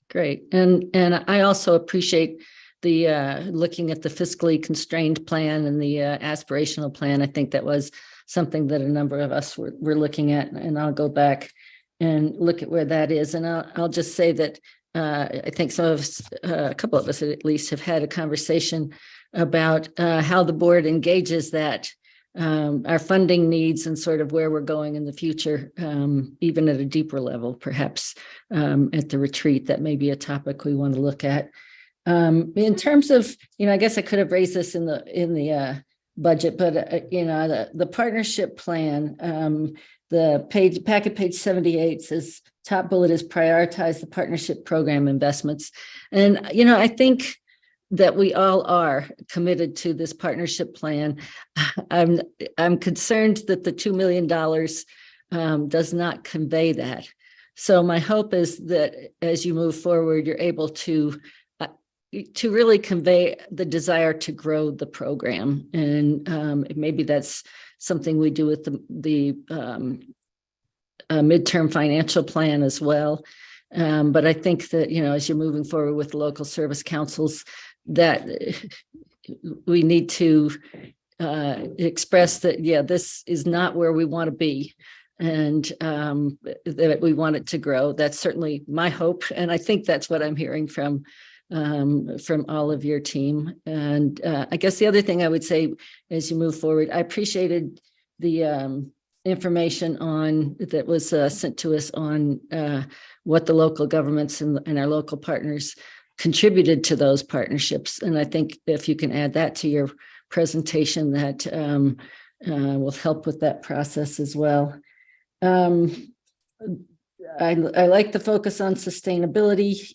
Great, and I also appreciate the looking at the fiscally constrained plan and the aspirational plan. I think that was something that a number of us were looking at, and I'll go back and look at where that is. And I'll just say that I think some of us, a couple of us at least, have had a conversation about how the board engages that. Our funding needs and sort of where we're going in the future, even at a deeper level, perhaps at the retreat. That may be a topic we want to look at. In terms of, I guess I could have raised this in the budget, but the partnership plan, the packet page 78 says top bullet is prioritize the partnership program investments, and I think that we all are committed to this partnership plan. I'm concerned that the $2 million does not convey that. So my hope is that as you move forward, you're able to really convey the desire to grow the program. And maybe that's something we do with the midterm financial plan as well. But I think that, as you're moving forward with local service councils, that we need to express that, this is not where we want to be, and that we want it to grow. That's certainly my hope, and I think that's what I'm hearing from all of your team. And I guess the other thing I would say as you move forward, I appreciated the information that was sent to us on what the local governments and our local partners contributed to those partnerships. And I think if you can add that to your presentation, that will help with that process as well. I like the focus on sustainability.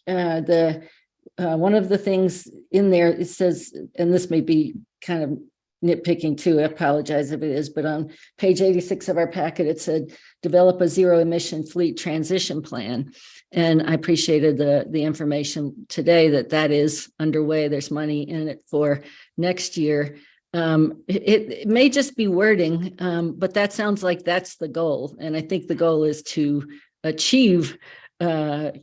One of the things in there, it says, and this may be kind of nitpicking too, I apologize if it is, but on page 86 of our packet, it said, develop a zero emission fleet transition plan. And I appreciated the information today that is underway. There's money in it for next year. It may just be wording, but that sounds like that's the goal. And I think the goal is to achieve a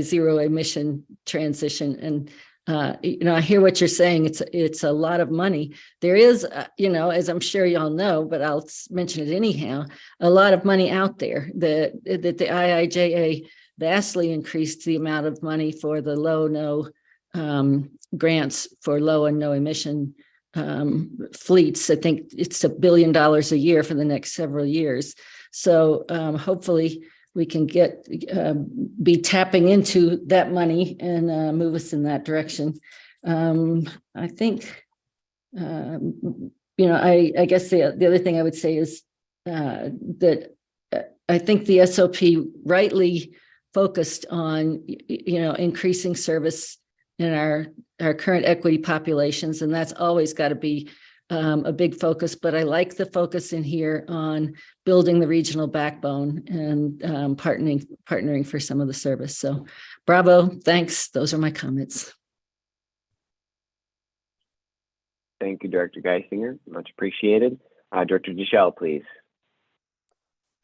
zero emission transition. And I hear what you're saying. It's a lot of money. There is, as I'm sure y'all know, but I'll mention it anyhow, a lot of money out there that the IIJA vastly increased the amount of money for the no grants for low and no emission fleets. I think it's $1 billion a year for the next several years. So hopefully we can be tapping into that money and move us in that direction. I think, I guess the other thing I would say is that I think the SOP rightly focused on, increasing service in our current equity populations. And that's always got to be a big focus, but I like the focus in here on building the regional backbone and partnering for some of the service. So bravo, thanks. Those are my comments. Thank you, Director Geisinger. Much appreciated. Director Deschel, please.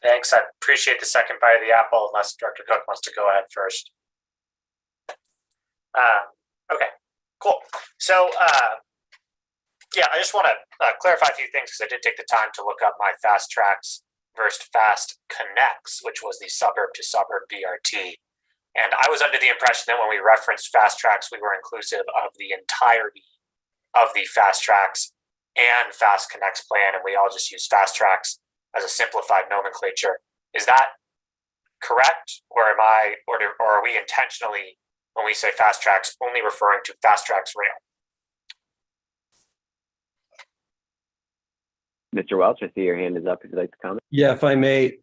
Thanks. I appreciate the second bite of the apple, unless Director Cook wants to go ahead first. Okay, cool. So, yeah, I just want to clarify a few things because I did take the time to look up my Fast Tracks versus Fast Connects, which was the suburb to suburb BRT. And I was under the impression that when we referenced Fast Tracks, we were inclusive of the entirety of the Fast Tracks and Fast Connects plan, and we all just use Fast Tracks as a simplified nomenclature. Is that correct, or are we intentionally, when we say Fast Tracks, only referring to Fast Tracks rail? Mr. Welch, I see your hand is up if you'd like to comment. Yeah, if I may,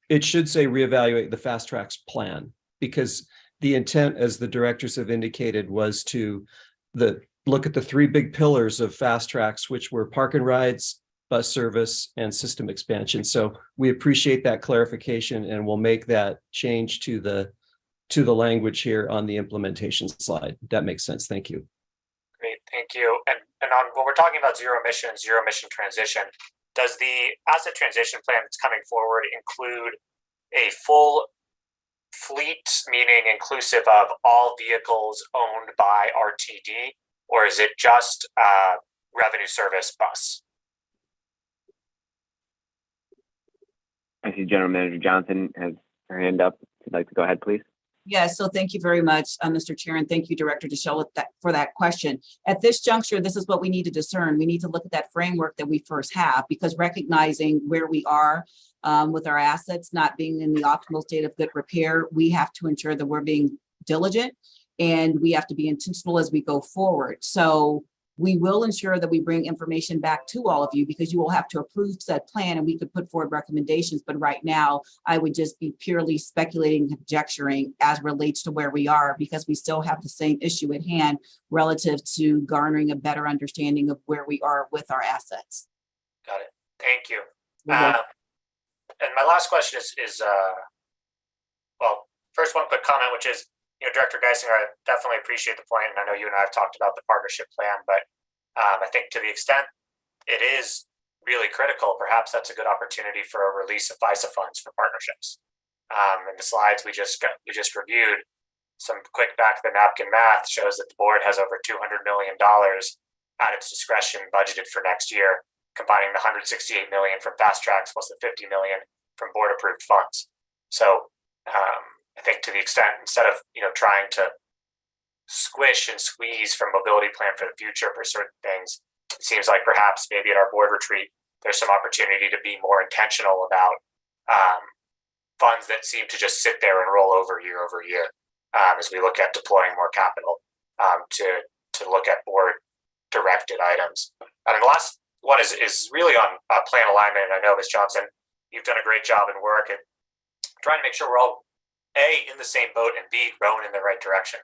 it should say reevaluate the Fast Tracks plan, because the intent, as the directors have indicated, was to look at the three big pillars of Fast Tracks, which were park and rides, bus service, and system expansion. So we appreciate that clarification, and we'll make that change to the language here on the implementation slide. That makes sense. Thank you. Great, thank you. And on when we're talking about zero emission transition, does the asset transition plan that's coming forward include a full fleet, meaning inclusive of all vehicles owned by RTD, or is it just revenue service bus? I see General Manager Johnson has her hand up. If you'd like to go ahead, please. Yes, so thank you very much, Mr. Chair, and thank you, Director Deschel, for that question. At this juncture, this is what we need to discern. We need to look at that framework that we first have, because recognizing where we are with our assets not being in the optimal state of good repair, we have to ensure that we're being diligent and we have to be intentional as we go forward. So we will ensure that we bring information back to all of you, because you will have to approve said plan and we could put forward recommendations. But right now, I would just be purely speculating, conjecturing as relates to where we are, because we still have the same issue at hand relative to garnering a better understanding of where we are with our assets. Got it. Thank you. And my last question is well, first one quick comment, which is, Director Geisinger, I definitely appreciate the point, and I know you and I have talked about the partnership plan, but I think to the extent it is really critical, perhaps that's a good opportunity for a release of FISA funds for partnerships. In the slides we just reviewed, some quick back of the napkin math shows that the board has over $200 million at its discretion budgeted for next year, combining the $168 million from Fast Tracks plus the $50 million from board approved funds. So I think to the extent, instead of trying to squish and squeeze from mobility plan for the future for certain things, it seems like perhaps maybe at our board retreat there's some opportunity to be more intentional about funds that seem to just sit there and roll over year as we look at deploying more capital to look at board directed items. And the last one is really on plan alignment. And I know, Ms. Johnson, you've done a great job in work at trying to make sure we're all A, in the same boat, and B, rowing in the right direction.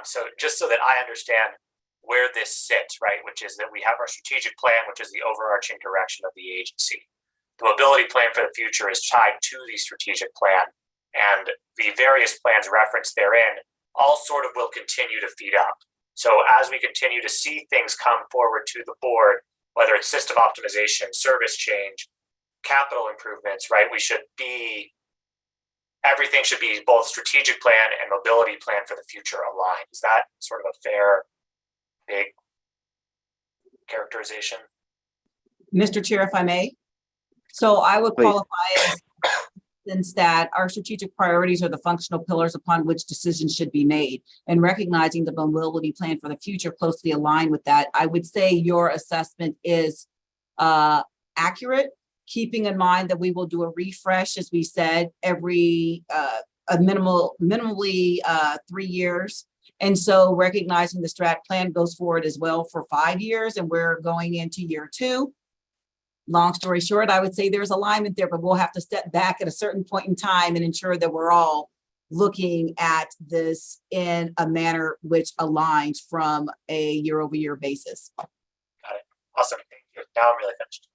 So just so that I understand where this sits, right, which is that we have our strategic plan, which is the overarching direction of the agency. The mobility plan for the future is tied to the strategic plan, and the various plans referenced therein all sort of will continue to feed up. So as we continue to see things come forward to the board, whether it's system optimization, service change, capital improvements, right, everything should be both strategic plan and mobility plan for the future aligned. Is that sort of a fair, big characterization? Mr. Chair, if I may. So I would qualify as since that our strategic priorities are the functional pillars upon which decisions should be made, and recognizing the mobility plan for the future closely aligned with that. I would say your assessment is accurate, keeping in mind that we will do a refresh, as we said, every minimally 3 years. And so recognizing the strat plan goes forward as well for 5 years, and we're going into year 2. Long story short, I would say there's alignment there, but we'll have to step back at a certain point in time and ensure that we're all looking at this in a manner which aligns from a year-over-year basis. Got it. Awesome. Thank you. Now I'm really finished.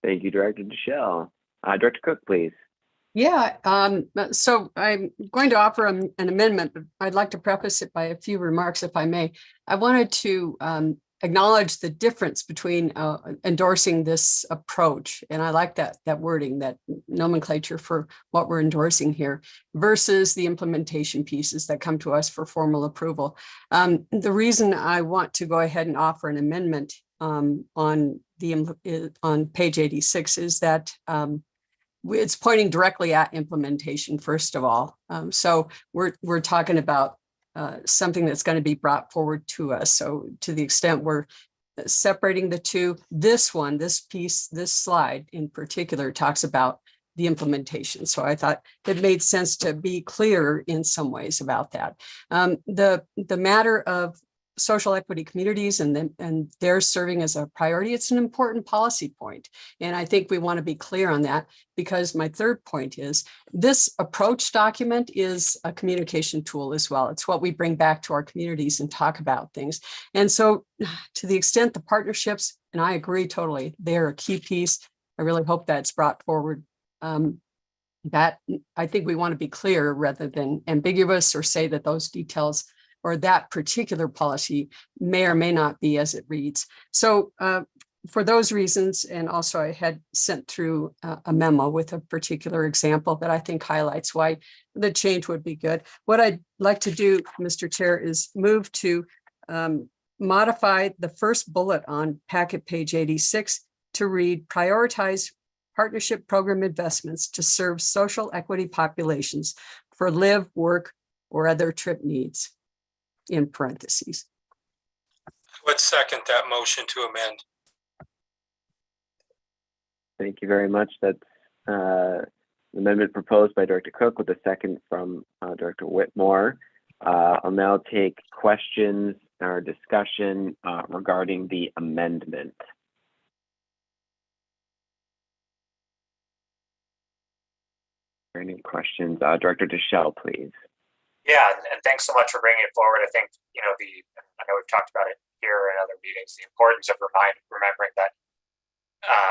Thank you, Director Deschel. Director Cook, please. Yeah, so I'm going to offer an amendment, but I'd like to preface it by a few remarks, if I may. I wanted to acknowledge the difference between endorsing this approach, and I like that wording, that nomenclature for what we're endorsing here, versus the implementation pieces that come to us for formal approval. The reason I want to go ahead and offer an amendment on page 86 is that it's pointing directly at implementation, first of all. So we're talking about something that's going to be brought forward to us. So to the extent we're separating the two, this piece, this slide in particular talks about the implementation. So I thought it made sense to be clear in some ways about that. The matter of social equity communities and they're serving as a priority, it's an important policy point. And I think we want to be clear on that, because my third point is this approach document is a communication tool as well. It's what we bring back to our communities and talk about things. And so to the extent the partnerships, and I agree totally, they're a key piece. I really hope that's brought forward. That I think we want to be clear rather than ambiguous or say that those details or that particular policy may or may not be as it reads. So for those reasons, and also I had sent through a memo with a particular example that I think highlights why the change would be good. What I'd like to do, Mr. Chair, is move to modify the first bullet on packet page 86 to read prioritize partnership program investments to serve social equity populations for live, work, or other trip needs, in parentheses. I would second that motion to amend. Thank you very much. That's the amendment proposed by Director Cook with a second from Director Whitmore. I'll now take questions or discussion regarding the amendment. Any questions? Director Deschel, please. Yeah, and thanks so much for bringing it forward. I think, I know we've talked about it here in other meetings, the importance of remembering that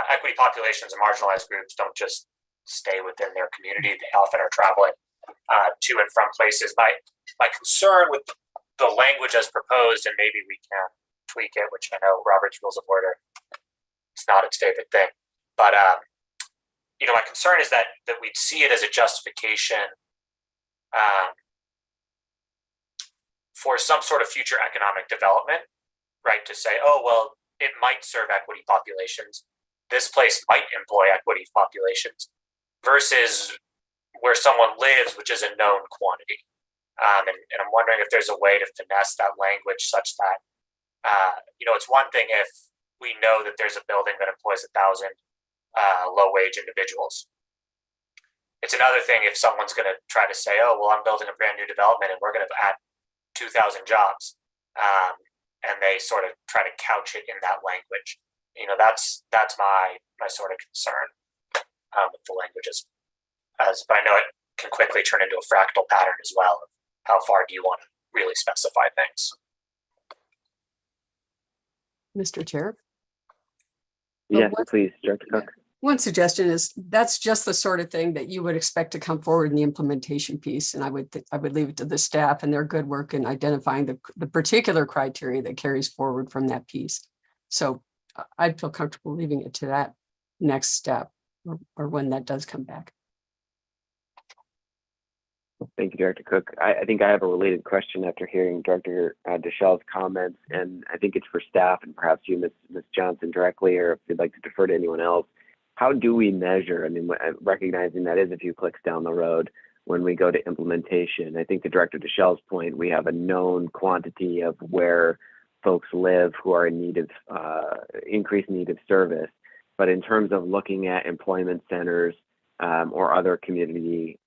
equity populations and marginalized groups don't just stay within their community. They often are traveling to and from places. My concern with the language as proposed, and maybe we can tweak it, which I know Robert's Rules of Order, it's not its favorite thing. But, my concern is that we'd see it as a justification for some sort of future economic development, right? To say, oh, well, it might serve equity populations. This place might employ equity populations versus where someone lives, which is a known quantity. And I'm wondering if there's a way to finesse that language such that, it's one thing if we know that there's a building that employs 1,000 low-wage individuals. It's another thing if someone's going to try to say, oh, well, I'm building a brand new development and we're going to add 2,000 jobs, and they sort of try to couch it in that language. That's my sort of concern with the languages. But I know it can quickly turn into a fractal pattern as well. How far do you want to really specify things? Mr. Chair? Yes, please, Director Cook. One suggestion is that's just the sort of thing that you would expect to come forward in the implementation piece. And I would leave it to the staff and their good work in identifying the particular criteria that carries forward from that piece. So I'd feel comfortable leaving it to that next step or when that does come back. Thank you, Director Cook. I think I have a related question after hearing Director Deschel's comments, and I think it's for staff and perhaps you, Ms. Johnson, directly, or if you'd like to defer to anyone else. How do we measure? I mean, recognizing that is a few clicks down the road when we go to implementation. I think to Director Deschel's point, we have a known quantity of where folks live who are in need of increased need of service. But in terms of looking at employment centers or other community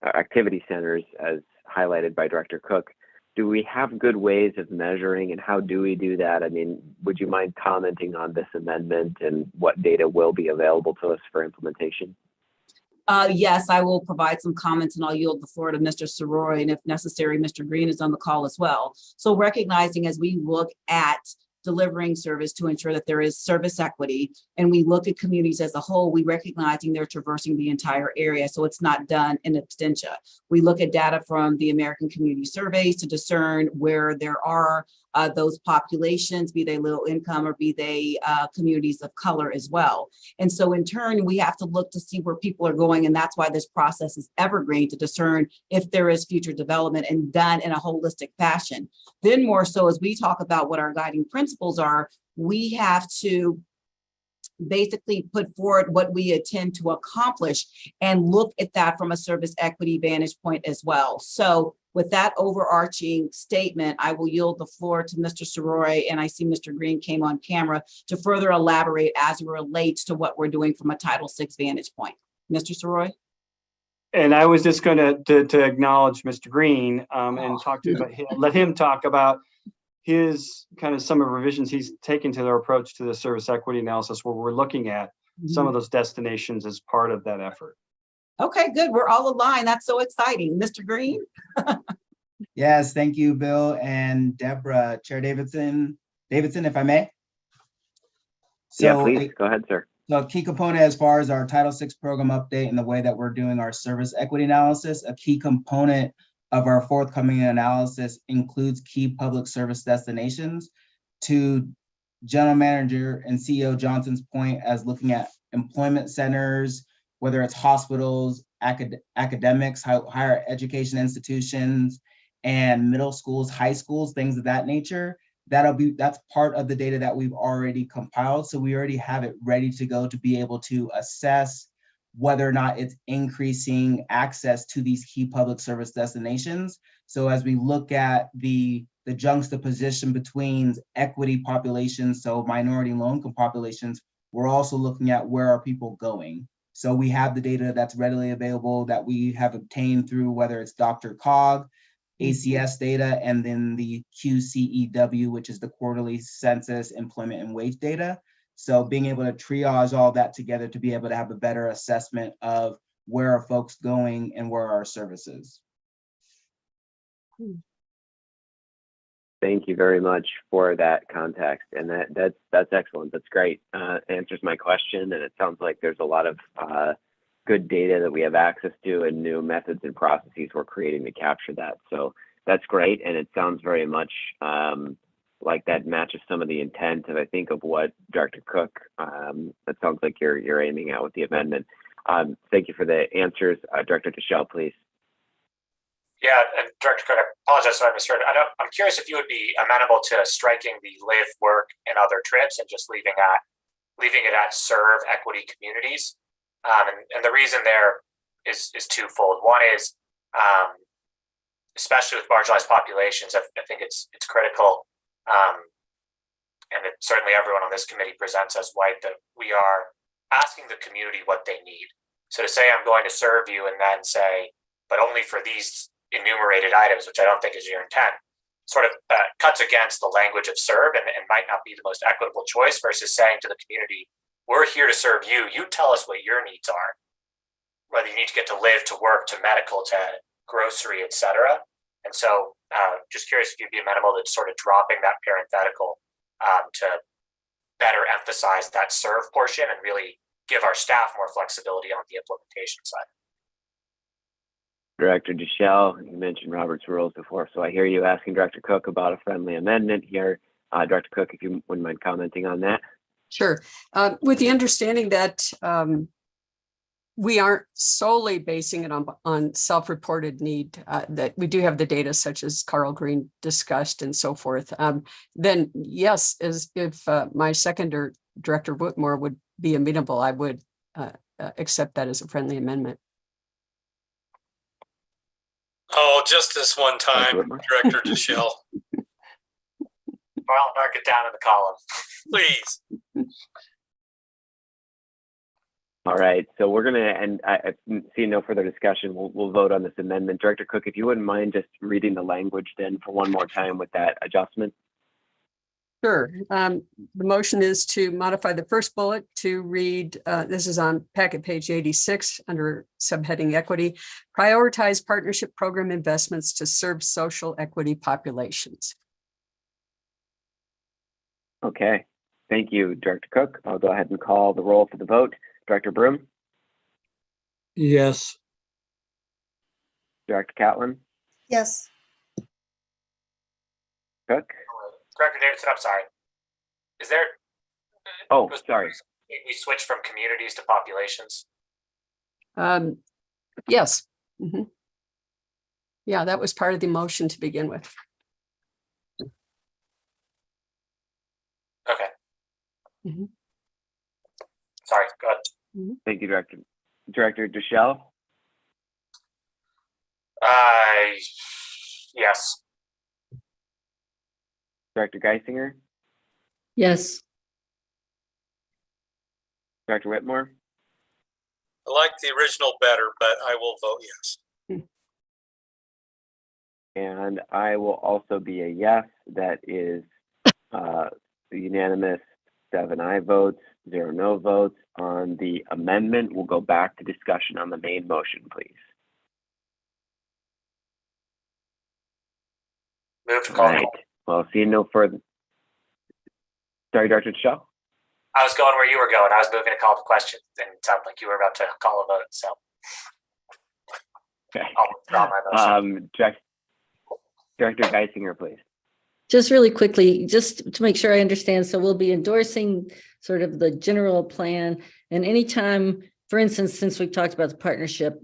activity centers, as highlighted by Director Cook, do we have good ways of measuring, and how do we do that? I mean, would you mind commenting on this amendment and what data will be available to us for implementation? Yes, I will provide some comments and I'll yield the floor to Mr. Soroy, and if necessary, Mr. Green is on the call as well. So recognizing as we look at delivering service to ensure that there is service equity, and we look at communities as a whole, we recognizing they're traversing the entire area, so it's not done in absentia. We look at data from the American Community Surveys to discern where there are those populations, be they low income or be they communities of color as well. And so in turn, we have to look to see where people are going, and that's why this process is evergreen, to discern if there is future development and done in a holistic fashion. Then more so, as we talk about what our guiding principles are, we have to basically put forward what we intend to accomplish and look at that from a service equity vantage point as well. So with that overarching statement, I will yield the floor to Mr. Soroy, and I see Mr. Green came on camera to further elaborate as it relates to what we're doing from a Title VI vantage point. Mr. Soroy? And I was just going to acknowledge Mr. Green and talk to him, let him talk about his kind of some of the revisions he's taken to their approach to the service equity analysis, where we're looking at some of those destinations as part of that effort. Okay, good. We're all aligned. That's so exciting. Mr. Green? Yes, thank you, Bill and Deborah. Chair Davidson, if I may. Yeah, please, go ahead, sir. So a key component as far as our Title VI program update and the way that we're doing our service equity analysis, a key component of our forthcoming analysis includes key public service destinations. To General Manager and CEO Johnson's point, as looking at employment centers, whether it's hospitals, academics, higher education institutions, and middle schools, high schools, things of that nature. That's part of the data that we've already compiled. So we already have it ready to go to be able to assess whether or not it's increasing access to these key public service destinations. So as we look at the juxtaposition between equity populations, so minority and low-income populations, we're also looking at where are people going. So we have the data that's readily available that we have obtained through whether it's DRCOG, ACS data, and then the QCEW, which is the quarterly census, employment, and wage data. So being able to triage all that together to be able to have a better assessment of where are folks going and where are our services. Thank you very much for that context, and that's excellent. That's great. Answers my question, and it sounds like there's a lot of good data that we have access to and new methods and processes we're creating to capture that. So that's great, and it sounds very much like that matches some of the intent of, I think, of what Director Cook, that sounds like you're aiming at with the amendment. Thank you for the answers. Director Deschel, please. Yeah, and Director Cook, I apologize if I misheard. I'm curious if you would be amenable to striking the live, work, and other trips and just leaving it at serve equity communities. And the reason there is twofold. One is, especially with marginalized populations, I think it's critical, and certainly everyone on this committee presents as white, that we are asking the community what they need. So to say I'm going to serve you and then say, but only for these enumerated items, which I don't think is your intent, sort of cuts against the language of serve and might not be the most equitable choice, versus saying to the community, we're here to serve you. You tell us what your needs are, whether you need to get to live, to work, to medical, to grocery, etc. And so just curious if you'd be amenable to sort of dropping that parenthetical to better emphasize that serve portion and really give our staff more flexibility on the implementation side. Director Deschel, you mentioned Robert's rules before, so I hear you asking Director Cook about a friendly amendment here. Director Cook, if you wouldn't mind commenting on that. Sure. With the understanding that we aren't solely basing it on self-reported need, that we do have the data such as Carl Green discussed and so forth, then yes, as if my seconder, Director Whitmore, would be amenable, I would accept that as a friendly amendment. Oh, just this one time, Director Deschel. Well, mark it down in the column. Please. All right, so we're gonna, and I see no further discussion. We'll vote on this amendment. Director Cook, if you wouldn't mind just reading the language then for one more time with that adjustment. Sure. The motion is to modify the first bullet to read, this is on packet page 86 under subheading equity, prioritize partnership program investments to serve social equity populations. Okay, thank you, Director Cook. I'll go ahead and call the roll for the vote. Director Broom, Yes. Director Catlin, Yes, Cook. Director Davidson, I'm sorry. Is there? Oh, sorry. We switched from communities to populations. Yes. Mhm. Yeah, that was part of the motion to begin with. Okay. Mhm. Sorry, go ahead. Thank you, Director. Director Deschelle, Yes. Director Geisinger, Yes, Director Whitmore, I like the original better, but I will vote yes. and I will also be a yes. That is unanimous, 7 aye votes, 0 no votes on the amendment. We'll go back to discussion on the main motion, please. Move to All call. right. Well, seeing no further. Sorry, Director Deschelle. I was going where you were going. I was moving to call the question, and it sounded like you were about to call a vote. So Okay. I'll withdraw my motion. Director Geisinger, please. just really quickly, just to make sure I understand. So we'll be endorsing sort of the general plan, and anytime, for instance, since we've talked about the partnership,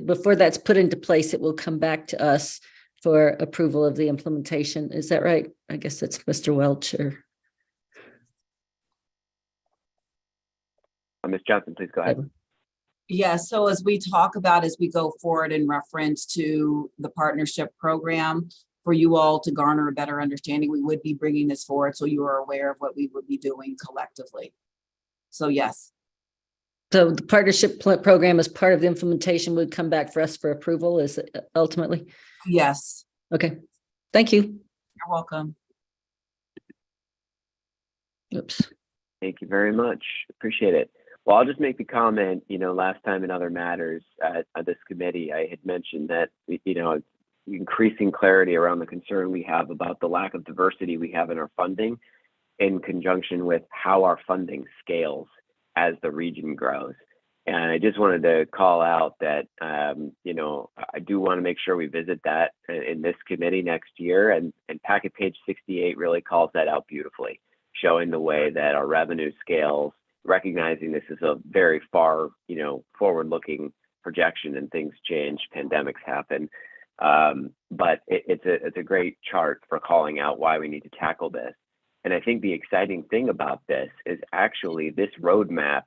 before that's put into place, it will come back to us for approval of the implementation. Is that right? I guess that's Mr. Welch or. Ms. Johnson, please go ahead. Yeah, so as we talk about, as we go forward in reference to the partnership program, for you all to garner a better understanding, we would be bringing this forward so you are aware of what we would be doing collectively. So yes. So the partnership program as part of the implementation would come back for us for approval, is it ultimately? Yes, Okay, thank you. you're welcome. Oops. Thank you very much. Appreciate it. Well, I'll just make the comment, last time in other matters at this committee, I had mentioned that, increasing clarity around the concern we have about the lack of diversity we have in our funding in conjunction with how our funding scales as the region grows. And I just wanted to call out that, I do want to make sure we visit that in this committee next year. And packet page 68 really calls that out beautifully, showing the way that our revenue scales, recognizing this is a very far, forward-looking projection and things change, pandemics happen. But it's a great chart for calling out why we need to tackle this. And I think the exciting thing about this is actually this roadmap,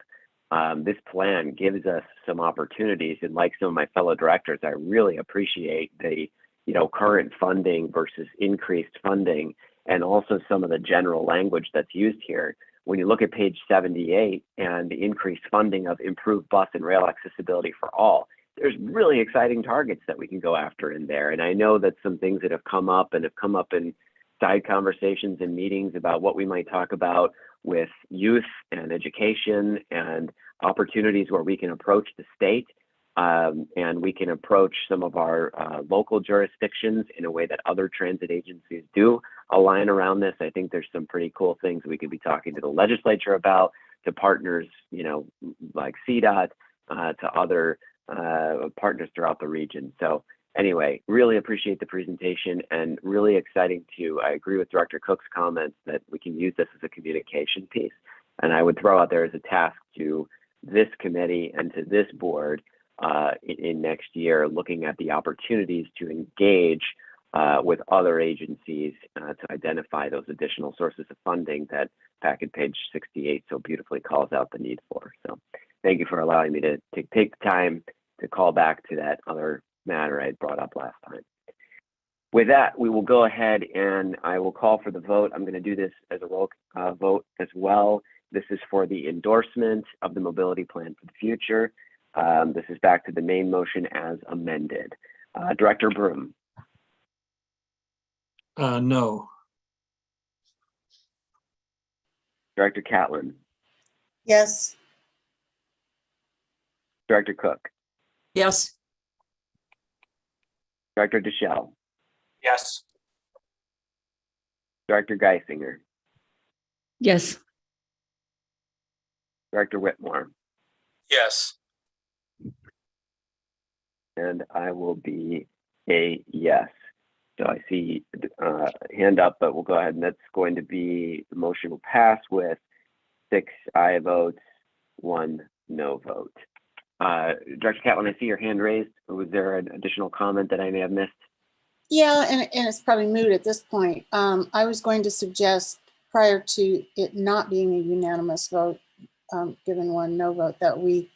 this plan gives us some opportunities. And like some of my fellow directors, I really appreciate the, current funding versus increased funding, and also some of the general language that's used here. When you look at page 78 and the increased funding of improved bus and rail accessibility for all, there's really exciting targets that we can go after in there. And I know that some things that have come up in side conversations and meetings about what we might talk about with youth and education and opportunities where we can approach the state and we can approach some of our local jurisdictions in a way that other transit agencies do align around this. I think there's some pretty cool things we could be talking to the legislature about, to partners, like CDOT, to other partners throughout the region. So anyway, really appreciate the presentation and really exciting I agree with Director Cook's comments that we can use this as a communication piece. And I would throw out there as a task to this committee and to this board in next year, looking at the opportunities to engage with other agencies to identify those additional sources of funding that packet page 68 so beautifully calls out the need for. So thank you for allowing me to take the time to call back to that other matter I brought up last time. With that, we will go ahead and I will call for the vote. I'm going to do this as a roll vote as well. This is for the endorsement of the mobility plan for the future. This is back to the main motion as amended. Director Broom, No. Director Catlin, Yes. Director Cook, Yes. Director Deschel, Yes. Director Geisinger, Yes. Director Whitmore, Yes. and I will be a yes. So I see hand up, but we'll go ahead and that's going to be, the motion will pass with 6 aye votes, 1 no vote. Director Catlin, I see your hand raised. Was there an additional comment that I may have missed? Yeah, and it's probably moot at this point. I was going to suggest, prior to it not being a unanimous vote, given 1 no vote, that we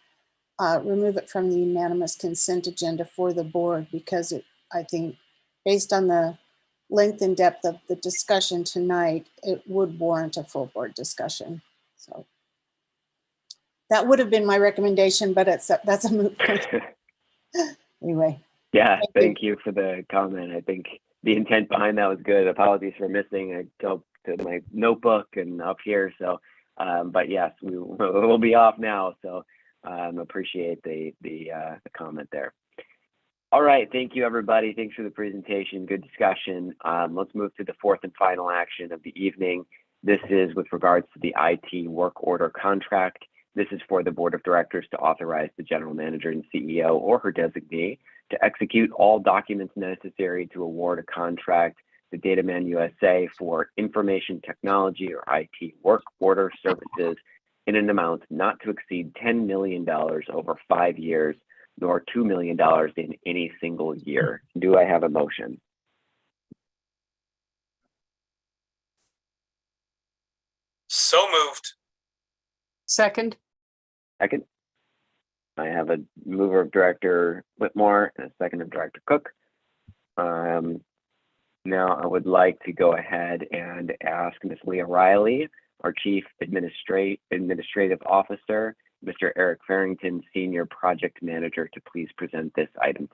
remove it from the unanimous consent agenda for the board, because I think based on the length and depth of the discussion tonight, it would warrant a full board discussion. So that would have been my recommendation, but that's a moot point. Anyway. Yeah, thank you for the comment. I think the intent behind that was good. Apologies for missing. I go to my notebook and up here. So, but yes, we'll be off now. So appreciate the comment there. All right, thank you everybody. Thanks for the presentation, good discussion. Let's move to the 4th and final action of the evening. This is with regards to the IT work order contract. This is for the board of directors to authorize the general manager and CEO or her designee to execute all documents necessary to award a contract to DataMan USA for information technology or IT work order services in an amount not to exceed $10 million over 5 years, nor $2 million in any single year. Do I have a motion? So moved. Second. Second. I have a mover of Director Whitmore and a second of Director Cook. Now I would like to go ahead and ask Ms. Leah Riley, our Chief Administrative Officer, Mr. Eric Farrington, Senior Project Manager, to please present this item.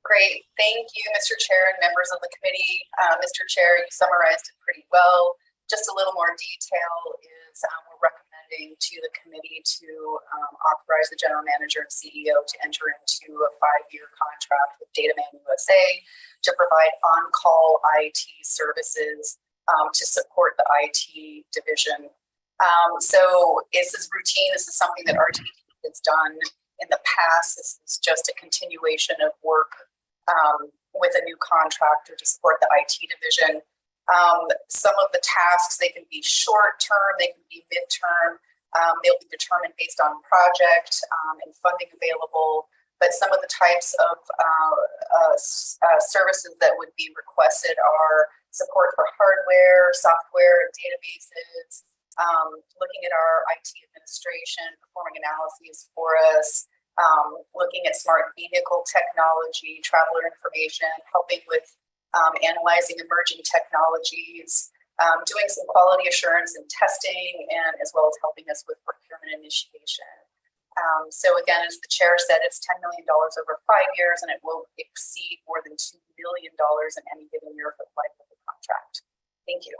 Great. Thank you, Mr. Chair and members of the committee. Mr. Chair, you summarized it pretty well. Just a little more detail is we're recommending to the committee to authorize the general manager and CEO to enter into a 5-year contract with DataMan USA to provide on-call IT services to support the IT division. So this is routine. This is something that RTD has done in the past. This is just a continuation of work with a new contractor to support the IT division. Some of the tasks, they can be short term, they can be midterm. They'll be determined based on project and funding available. But some of the types of services that would be requested are support for hardware, software, and databases, looking at our IT administration, performing analyses for us, looking at smart vehicle technology, traveler information, helping with analyzing emerging technologies, doing some quality assurance and testing, and as well as helping us with procurement initiation. So again, as the chair said, it's $10 million over 5 years, and it will exceed more than $2 million in any given year for the life of the contract. Thank you.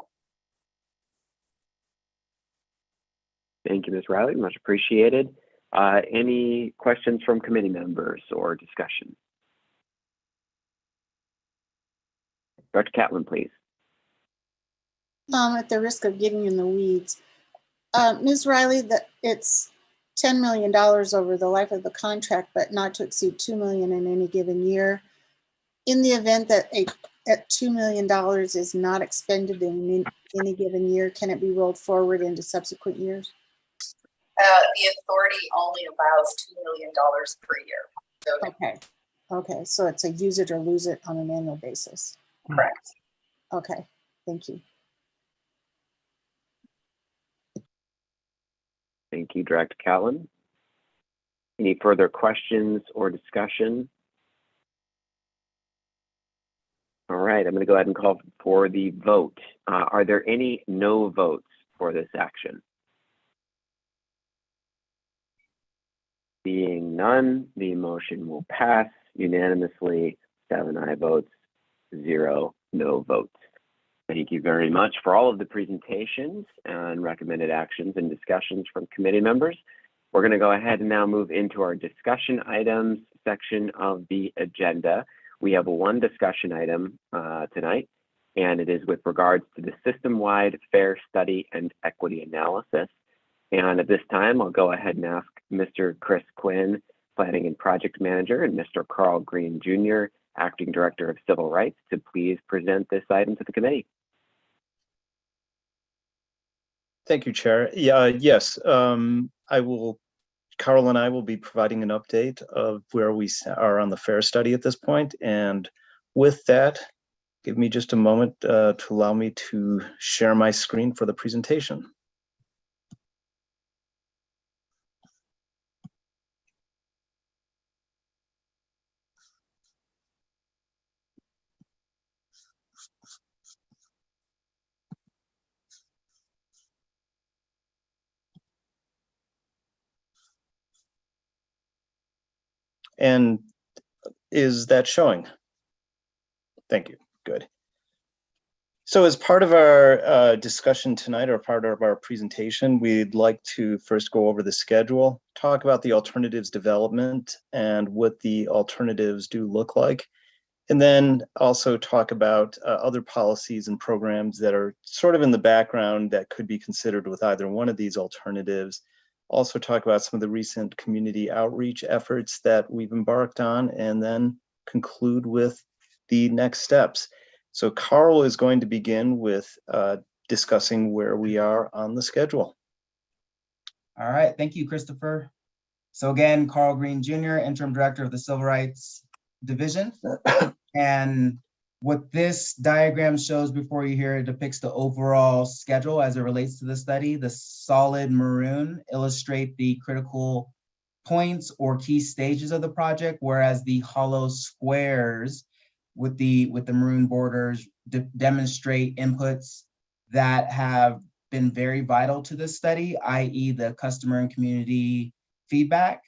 Thank you, Ms. Riley, much appreciated. Any questions from committee members or discussion? Dr. Catlin, please. At the risk of getting in the weeds, Ms. Riley, that it's $10 million over the life of the contract, but not to exceed $2 million in any given year. In the event that $2 million is not expended in any given year, can it be rolled forward into subsequent years? The authority only allows $2 million per year. So Okay, so it's a use it or lose it on an annual basis. correct. Okay, thank you. Thank you, Director Catlin. Any further questions or discussion? All right, I'm going to go ahead and call for the vote. Are there any no votes for this action? Being none, the motion will pass unanimously, 7 aye votes, 0 no votes. Thank you very much for all of the presentations and recommended actions and discussions from committee members. We're going to go ahead and now move into our discussion items section of the agenda. We have one discussion item tonight, and it is with regards to the system-wide fair study and equity analysis. And at this time, I'll go ahead and ask Mr. Chris Quinn, Planning and Project Manager, and Mr. Carl Green Jr., Acting Director of Civil Rights, to please present this item to the committee. Thank you, Chair. Yes, Carl and I will be providing an update of where we are on the FAIR study at this point. And with that, give me just a moment to allow me to share my screen for the presentation. And is that showing? Thank you. Good. So as part of our discussion tonight, or part of our presentation, we'd like to first go over the schedule, talk about the alternatives development and what the alternatives do look like, and then also talk about other policies and programs that are sort of in the background that could be considered with either one of these alternatives. Also talk about some of the recent community outreach efforts that we've embarked on, and then conclude with the next steps. So Carl is going to begin with discussing where we are on the schedule. All right, thank you, Christopher. So again, Carl Green Jr., Interim Director of the Civil Rights Division. And what this diagram shows before you here, it depicts the overall schedule as it relates to the study. The solid maroon illustrate the critical points or key stages of the project, whereas the hollow squares with the maroon borders demonstrate inputs that have been very vital to this study, i.e. the customer and community feedback.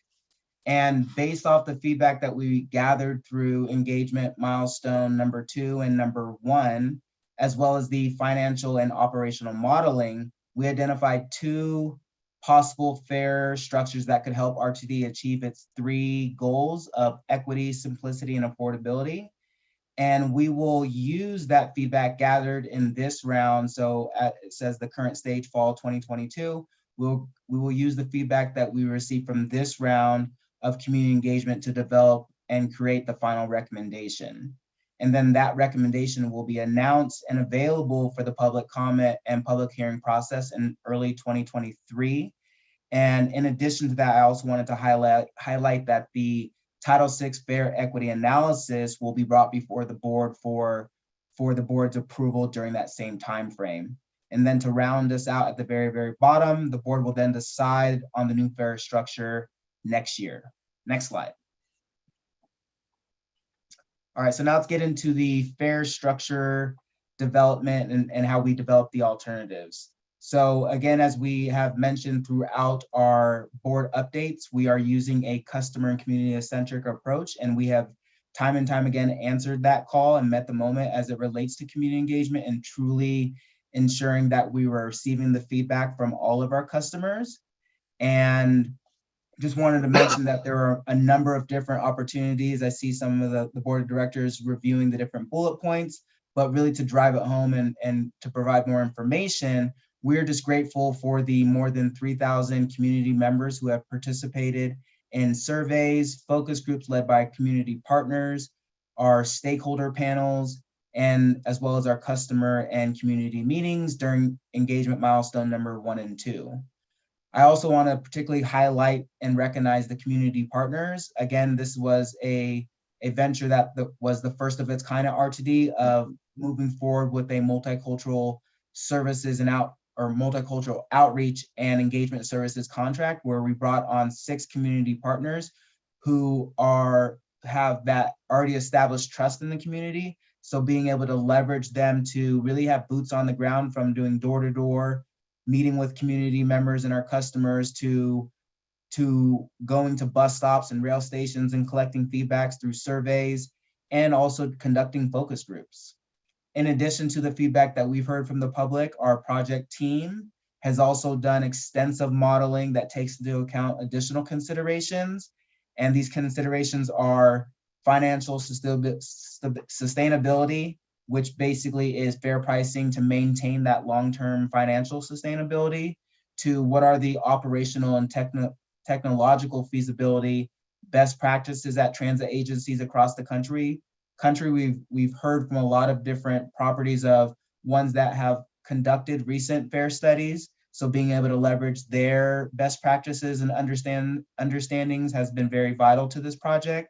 And based off the feedback that we gathered through engagement milestone number 2 and number 1, as well as the financial and operational modeling, we identified 2 possible fair structures that could help RTD achieve its 3 goals of equity, simplicity, and affordability. And we will use that feedback gathered in this round. So it says the current stage, fall 2022. We will use the feedback that we received from this round of community engagement to develop and create the final recommendation. And then that recommendation will be announced and available for the public comment and public hearing process in early 2023. And in addition to that, I also wanted to highlight that the Title VI Fair Equity Analysis will be brought before the board for the board's approval during that same time frame. And then to round us out at the very, very bottom, the board will then decide on the new fair structure next year. Next slide. All right, so now let's get into the fair structure development and how we develop the alternatives. So again, as we have mentioned throughout our board updates, we are using a customer and community-centric approach, and we have time and time again answered that call and met the moment as it relates to community engagement and truly ensuring that we were receiving the feedback from all of our customers. And just wanted to mention that there are a number of different opportunities. I see some of the board of directors reviewing the different bullet points, but really to drive it home and to provide more information, we're just grateful for the more than 3,000 community members who have participated in surveys, focus groups led by community partners, our stakeholder panels, and as well as our customer and community meetings during engagement milestone number 1 and 2. I also want to particularly highlight and recognize the community partners. Again, this was a venture that was the first of its kind at RTD of moving forward with a multicultural services and multicultural outreach and engagement services contract, where we brought on 6 community partners who have that already established trust in the community. So being able to leverage them to really have boots on the ground, from doing door-to-door, meeting with community members and our customers, to to going to bus stops and rail stations and collecting feedbacks through surveys, and also conducting focus groups. In addition to the feedback that we've heard from the public, our project team has also done extensive modeling that takes into account additional considerations. And these considerations are financial sustainability, which basically is fair pricing to maintain that long-term financial sustainability, to what are the operational and technological feasibility best practices at transit agencies across the country. We've heard from a lot of different properties of ones that have conducted recent fare studies. So being able to leverage their best practices and understandings has been very vital to this project.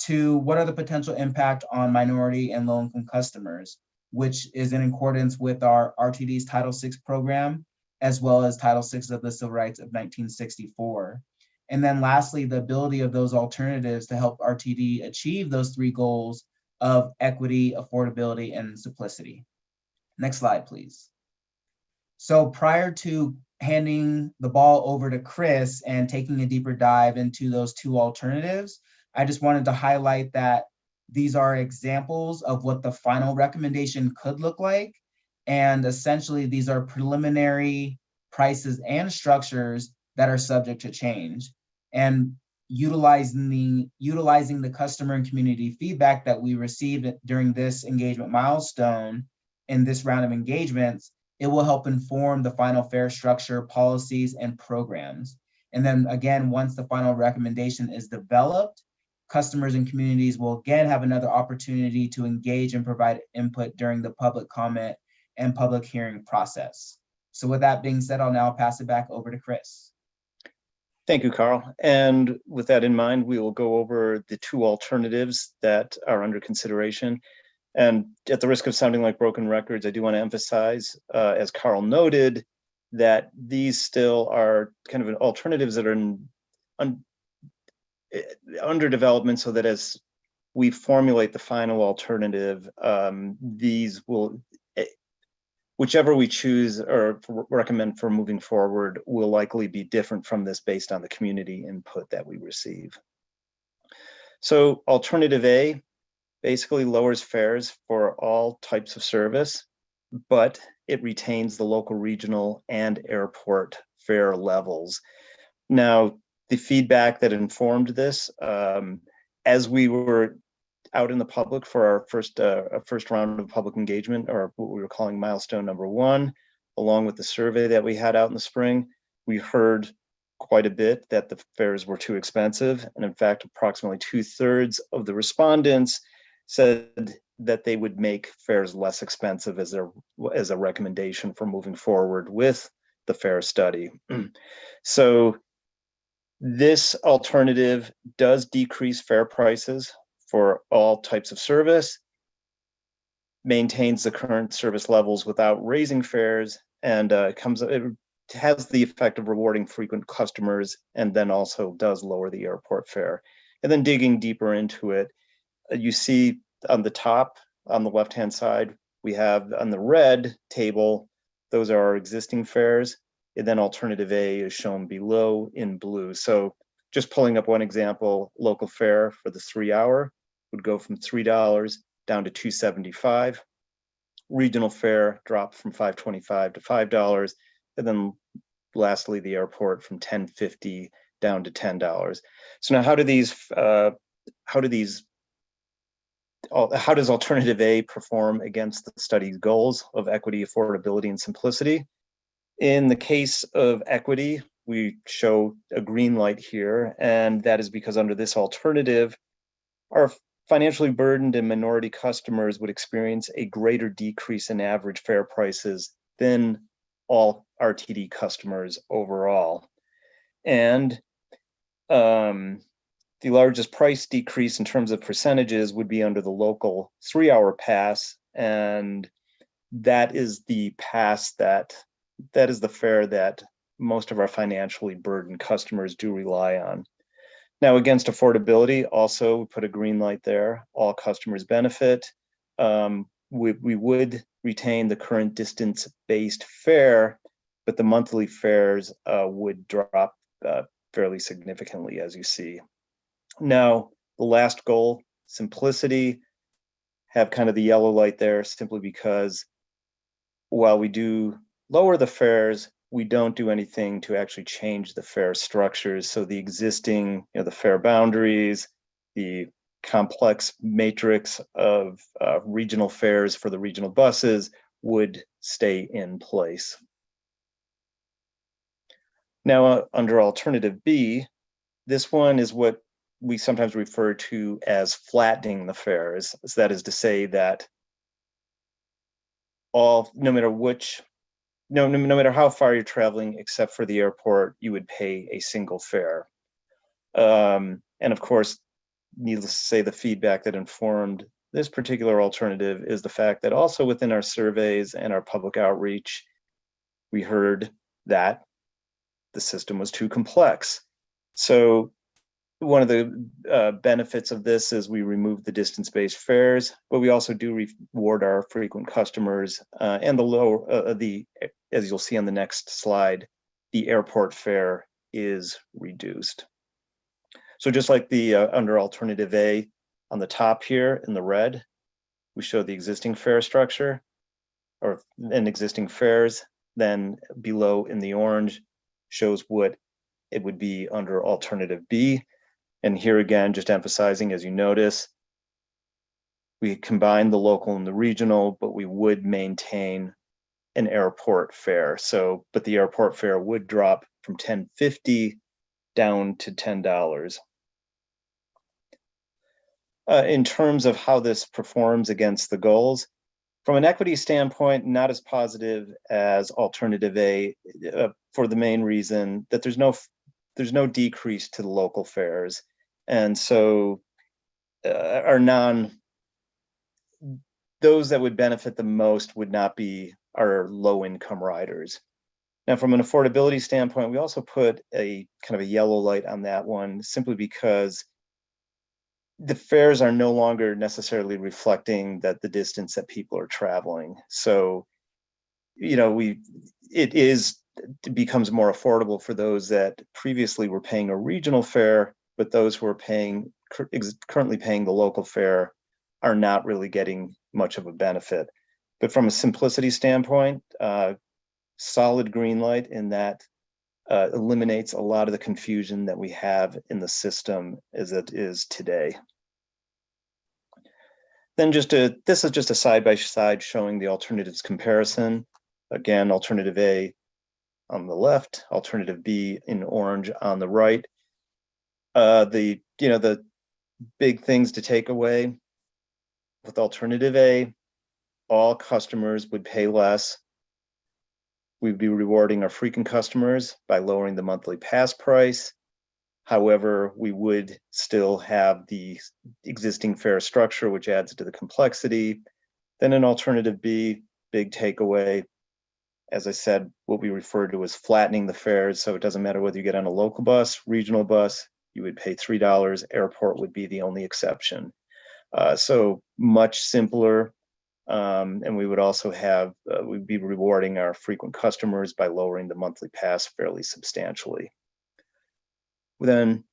To what are the potential impact on minority and low-income customers, which is in accordance with our RTD's Title VI program, as well as Title VI of the Civil Rights of 1964. And then lastly, the ability of those alternatives to help RTD achieve those three goals of equity, affordability, and simplicity. Next slide, please. So prior to handing the ball over to Chris and taking a deeper dive into those two alternatives, I just wanted to highlight that these are examples of what the final recommendation could look like. And essentially, these are preliminary prices and structures that are subject to change. And utilizing the customer and community feedback that we received during this engagement milestone in this round of engagements, it will help inform the final fare structure, policies, and programs. And then again, once the final recommendation is developed, customers and communities will again have another opportunity to engage and provide input during the public comment and public hearing process. So with that being said, I'll now pass it back over to Chris. Thank you, Carl. And with that in mind, we will go over the two alternatives that are under consideration. And at the risk of sounding like broken records, I do want to emphasize, as Carl noted, that these still are kind of alternatives that are under development, so that as we formulate the final alternative, these will, whichever we choose or recommend for moving forward, will likely be different from this based on the community input that we receive. So alternative A basically lowers fares for all types of service, but it retains the local, regional, and airport fare levels. Now, the feedback that informed this, as we were out in the public for our first round of public engagement, or what we were calling milestone number 1, along with the survey that we had out in the spring, we heard quite a bit that the fares were too expensive. And in fact, approximately 2/3 of the respondents said that they would make fares less expensive as a recommendation for moving forward with the fare study. So this alternative does decrease fare prices for all types of service, maintains the current service levels without raising fares, and it has the effect of rewarding frequent customers, and then also does lower the airport fare. And then digging deeper into it, you see on the top, on the left-hand side, we have on the red table, those are our existing fares, and then alternative A is shown below in blue. So just pulling up one example, local fare for the 3-hour would go from $3 down to $2.75. Regional fare dropped from $5.25 to $5. And then lastly, the airport from $10.50 down to $10. So now how does alternative A perform against the study's goals of equity, affordability, and simplicity? In the case of equity, we show a green light here, and that is because under this alternative, our financially burdened and minority customers would experience a greater decrease in average fare prices than all RTD customers overall. And the largest price decrease in terms of percentages would be under the local 3-hour pass, and that is the pass that is the fare that most of our financially burdened customers do rely on. Now, against affordability, also we put a green light there. All customers benefit. We would retain the current distance-based fare, but the monthly fares would drop fairly significantly, as you see. Now, the last goal, simplicity, have kind of the yellow light there simply because while we do lower the fares, we don't do anything to actually change the fare structures. So the existing, the fare boundaries, the complex matrix of regional fares for the regional buses would stay in place. Now, under alternative B, this one is what we sometimes refer to as flattening the fares. So that is to say that no matter how far you're traveling, except for the airport, you would pay a single fare. And of course, needless to say, the feedback that informed this particular alternative is the fact that also within our surveys and our public outreach, we heard that the system was too complex. So one of the benefits of this is we remove the distance-based fares, but we also do reward our frequent customers and as you'll see on the next slide, the airport fare is reduced. So just like the under alternative A on the top here in the red, we show the existing fare structure and existing fares, then below in the orange shows what it would be under alternative B. And here again, just emphasizing, as you notice, we combine the local and the regional, but we would maintain an airport fare. But the airport fare would drop from $10.50 down to $10. In terms of how this performs against the goals, from an equity standpoint, not as positive as alternative A for the main reason that there's no decrease to the local fares. And so those that would benefit the most would not be our low income riders. Now, from an affordability standpoint, we also put a kind of a yellow light on that one simply because the fares are no longer necessarily reflecting the distance that people are traveling. So, it becomes more affordable for those that previously were paying a regional fare, but those who are currently paying the local fare are not really getting much of a benefit. But from a simplicity standpoint, solid green light in that eliminates a lot of the confusion that we have in the system as it is today. Then this is just a side-by-side showing the alternatives comparison. Again, alternative A on the left, alternative B in orange on the right. The big things to take away with alternative A, all customers would pay less. We'd be rewarding our frequent customers by lowering the monthly pass price. However, we would still have the existing fare structure, which adds to the complexity. Then in alternative B, big takeaway, as I said, what we refer to as flattening the fares. So it doesn't matter whether you get on a local bus, regional bus, you would pay $3. Airport would be the only exception. So much simpler. And we would also we'd be rewarding our frequent customers by lowering the monthly pass fairly substantially. Then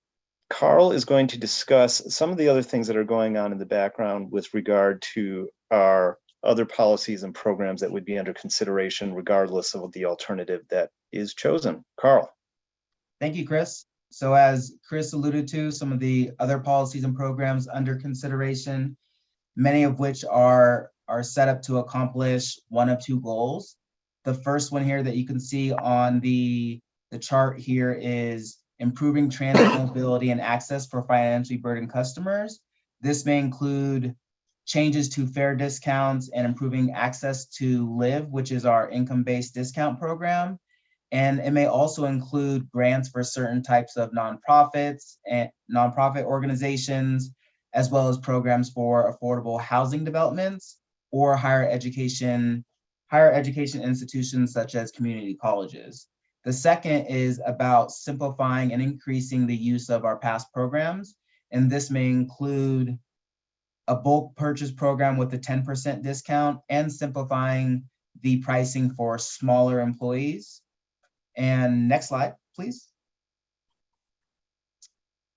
Carl is going to discuss some of the other things that are going on in the background with regard to our other policies and programs that would be under consideration regardless of the alternative that is chosen. Carl. Thank you, Chris. So as Chris alluded to, some of the other policies and programs under consideration, many of which are set up to accomplish one of two goals. The first one here that you can see on the chart here is improving transit mobility and access for financially burdened customers. This may include changes to fare discounts and improving access to LIVE, which is our income-based discount program. And it may also include grants for certain types of nonprofits and nonprofit organizations, as well as programs for affordable housing developments or higher education institutions such as community colleges. The second is about simplifying and increasing the use of our past programs. And this may include a bulk purchase program with a 10% discount and simplifying the pricing for smaller employees. And next slide, please.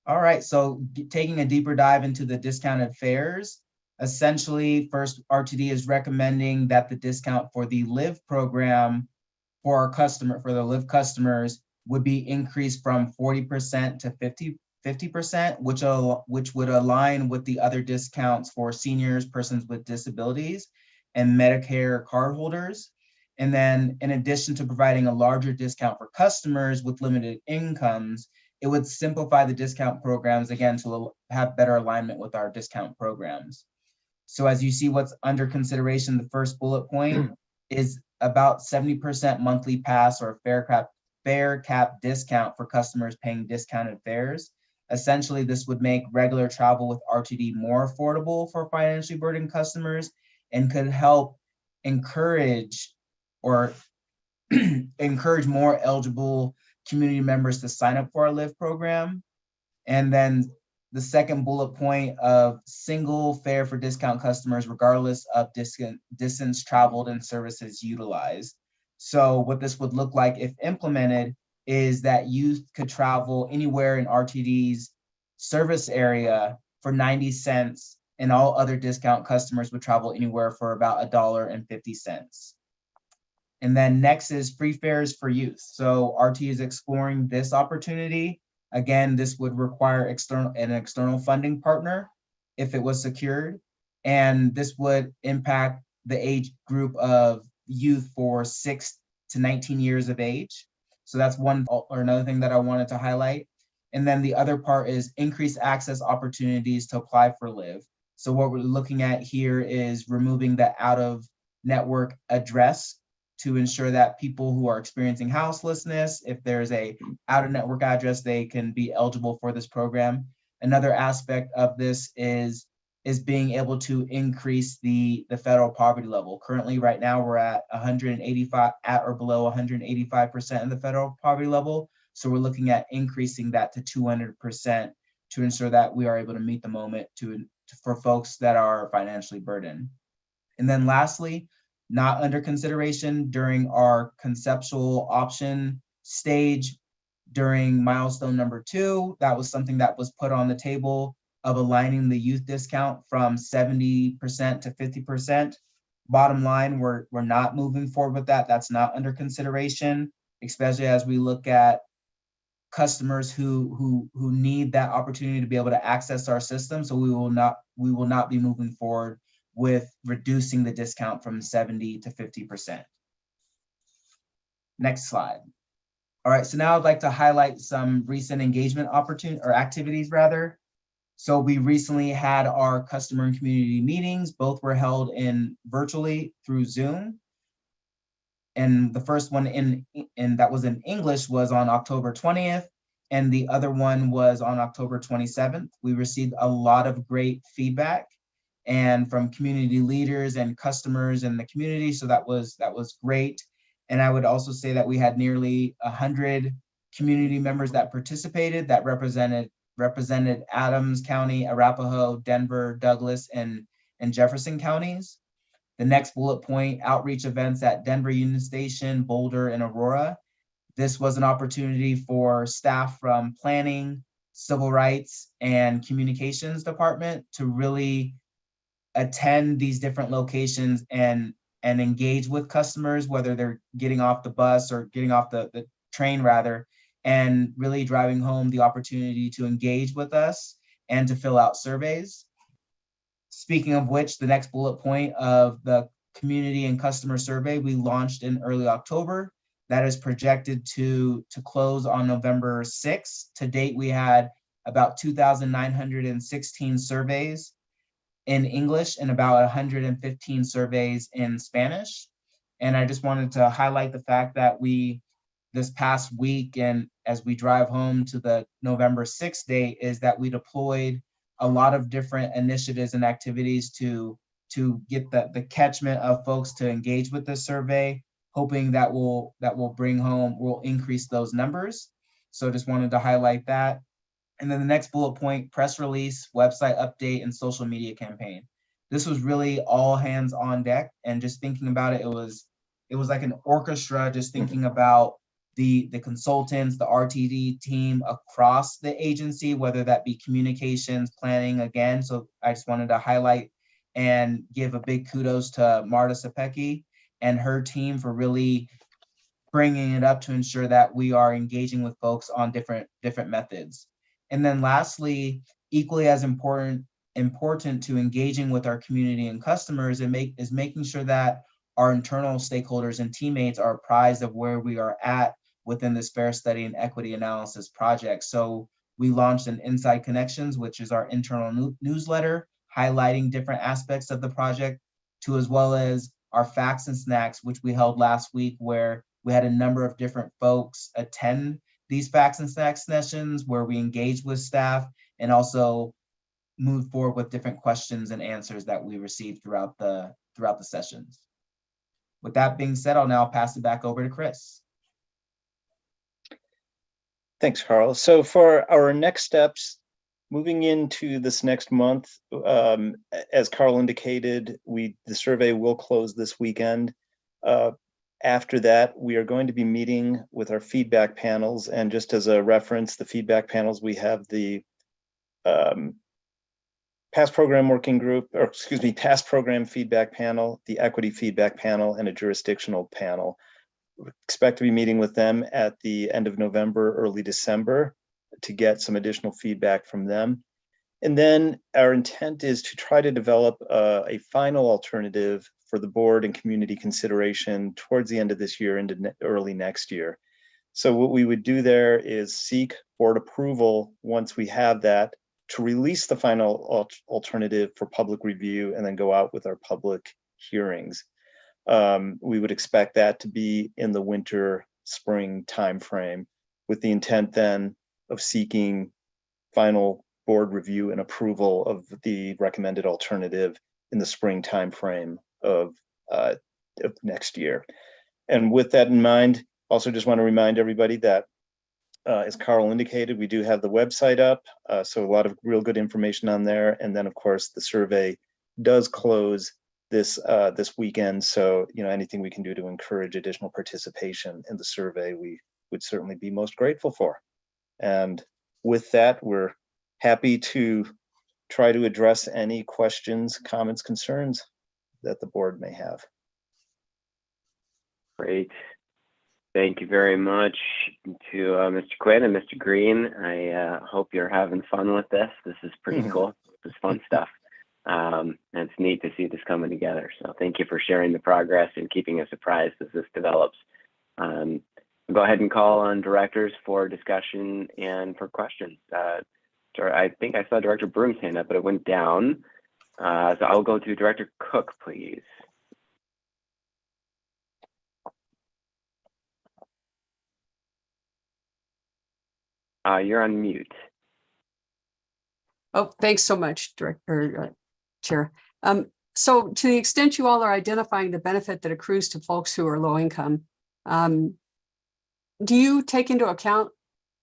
All right, so taking a deeper dive into the discounted fares, essentially, first RTD is recommending that the discount for the Live program for the Live customers would be increased from 40% to 50%, which would align with the other discounts for seniors, persons with disabilities, and Medicare cardholders. And then in addition to providing a larger discount for customers with limited incomes, it would simplify the discount programs, again, to have better alignment with our discount programs. So as you see what's under consideration, the first bullet point is about 70% monthly pass or fare cap discount for customers paying discounted fares. Essentially, this would make regular travel with RTD more affordable for financially burdened customers and could help encourage encourage more eligible community members to sign up for our Live program. And then the second bullet point of single fare for discount customers, regardless of distance traveled and services utilized. So what this would look like if implemented is that youth could travel anywhere in RTD's service area for 90 cents, and all other discount customers would travel anywhere for about $1.50. And then next is free fares for youth. So RT is exploring this opportunity. Again, this would require an external funding partner if it was secured. And this would impact the age group of youth for 6 to 19 years of age. So that's one or another thing that I wanted to highlight. And then the other part is increased access opportunities to apply for Live. So what we're looking at here is removing the out-of-network address to ensure that people who are experiencing houselessness, if there's a out-of-network address, they can be eligible for this program. Another aspect of this is being able to increase the federal poverty level. Currently, right now, we're at 185, at or below 185% of the federal poverty level. So we're looking at increasing that to 200% to ensure that we are able to meet the moment for folks that are financially burdened. And then lastly, not under consideration during our conceptual option stage during milestone number 2, that was something that was put on the table of aligning the youth discount from 70% to 50%. Bottom line, we're not moving forward with that. That's not under consideration, especially as we look at customers who need that opportunity to be able to access our system. So we will not be moving forward with reducing the discount from 70 to 50%. Next slide. All right, so now I'd like to highlight some recent engagement activities rather. So we recently had our customer and community meetings. Both were held virtually through Zoom. And the first one that was in English was on October 20th, and the other one was on October 27th. We received a lot of great feedback and from community leaders and customers in the community. So that was great. And I would also say that we had nearly 100 community members that participated that represented Adams County, Arapahoe, Denver, Douglas, and Jefferson counties. The next bullet point, outreach events at Denver Union Station, Boulder, and Aurora. This was an opportunity for staff from planning, civil rights, and communications department to really attend these different locations and engage with customers, whether they're getting off the bus or getting off the train rather, and really driving home the opportunity to engage with us and to fill out surveys. Speaking of which, the next bullet point of the community and customer survey we launched in early October. That is projected to close on November 6th. To date, we had about 2,916 surveys in English and about 115 surveys in Spanish. And I just wanted to highlight the fact that this past week, and as we drive home to the November 6th date, is that we deployed a lot of different initiatives and activities to get the catchment of folks to engage with the survey, hoping that will increase those numbers. So just wanted to highlight that. And then the next bullet point, press release, website update, and social media campaign. This was really all hands on deck, and just thinking about it, it was like an orchestra, just thinking about the consultants, the RTD team across the agency, whether that be communications, planning again. So I just wanted to highlight and give a big kudos to Marta Sapecki and her team for really bringing it up to ensure that we are engaging with folks on different methods. And then lastly, equally as important to engaging with our community and customers is making sure that our internal stakeholders and teammates are apprised of where we are at within this Fair Study and Equity Analysis project. So we launched an Inside Connections, which is our internal newsletter, highlighting different aspects of the project, to as well as our Facts and Snacks, which we held last week, where we had a number of different folks attend these Facts and Snacks sessions, where we engaged with staff and also moved forward with different questions and answers that we received throughout the sessions. With that being said, I'll now pass it back over to Chris. Thanks, Carl. So for our next steps, moving into this next month, as Carl indicated, the survey will close this weekend. After that, we are going to be meeting with our feedback panels. And just as a reference, the feedback panels, we have the past program working group, or excuse me, past program feedback panel, the equity feedback panel, and a jurisdictional panel. We expect to be meeting with them at the end of November, early December, to get some additional feedback from them. And then our intent is to try to develop a final alternative for the board and community consideration towards the end of this year into early next year. So what we would do there is seek board approval once we have that to release the final alternative for public review and then go out with our public hearings. We would expect that to be in the winter, spring timeframe, with the intent then of seeking final board review and approval of the recommended alternative in the spring timeframe of next year. And with that in mind, also just want to remind everybody that as Carl indicated, we do have the website up, so a lot of real good information on there. And then of course the survey does close this weekend. So, anything we can do to encourage additional participation in the survey, we would certainly be most grateful for. And with that, we're happy to try to address any questions, comments, concerns that the board may have. Great. Thank you very much to Mr. Quinn and Mr. Green. I hope you're having fun with this. This is pretty cool. This is fun stuff. And it's neat to see this coming together. So thank you for sharing the progress and keeping us apprised as this develops. I'll go ahead and call on directors for discussion and for questions. I think I saw Director Broom's hand up, but it went down. So I'll go to Director Cook, please. You're on mute. Oh, thanks so much, Chair. So to the extent you all are identifying the benefit that accrues to folks who are low income, do you take into account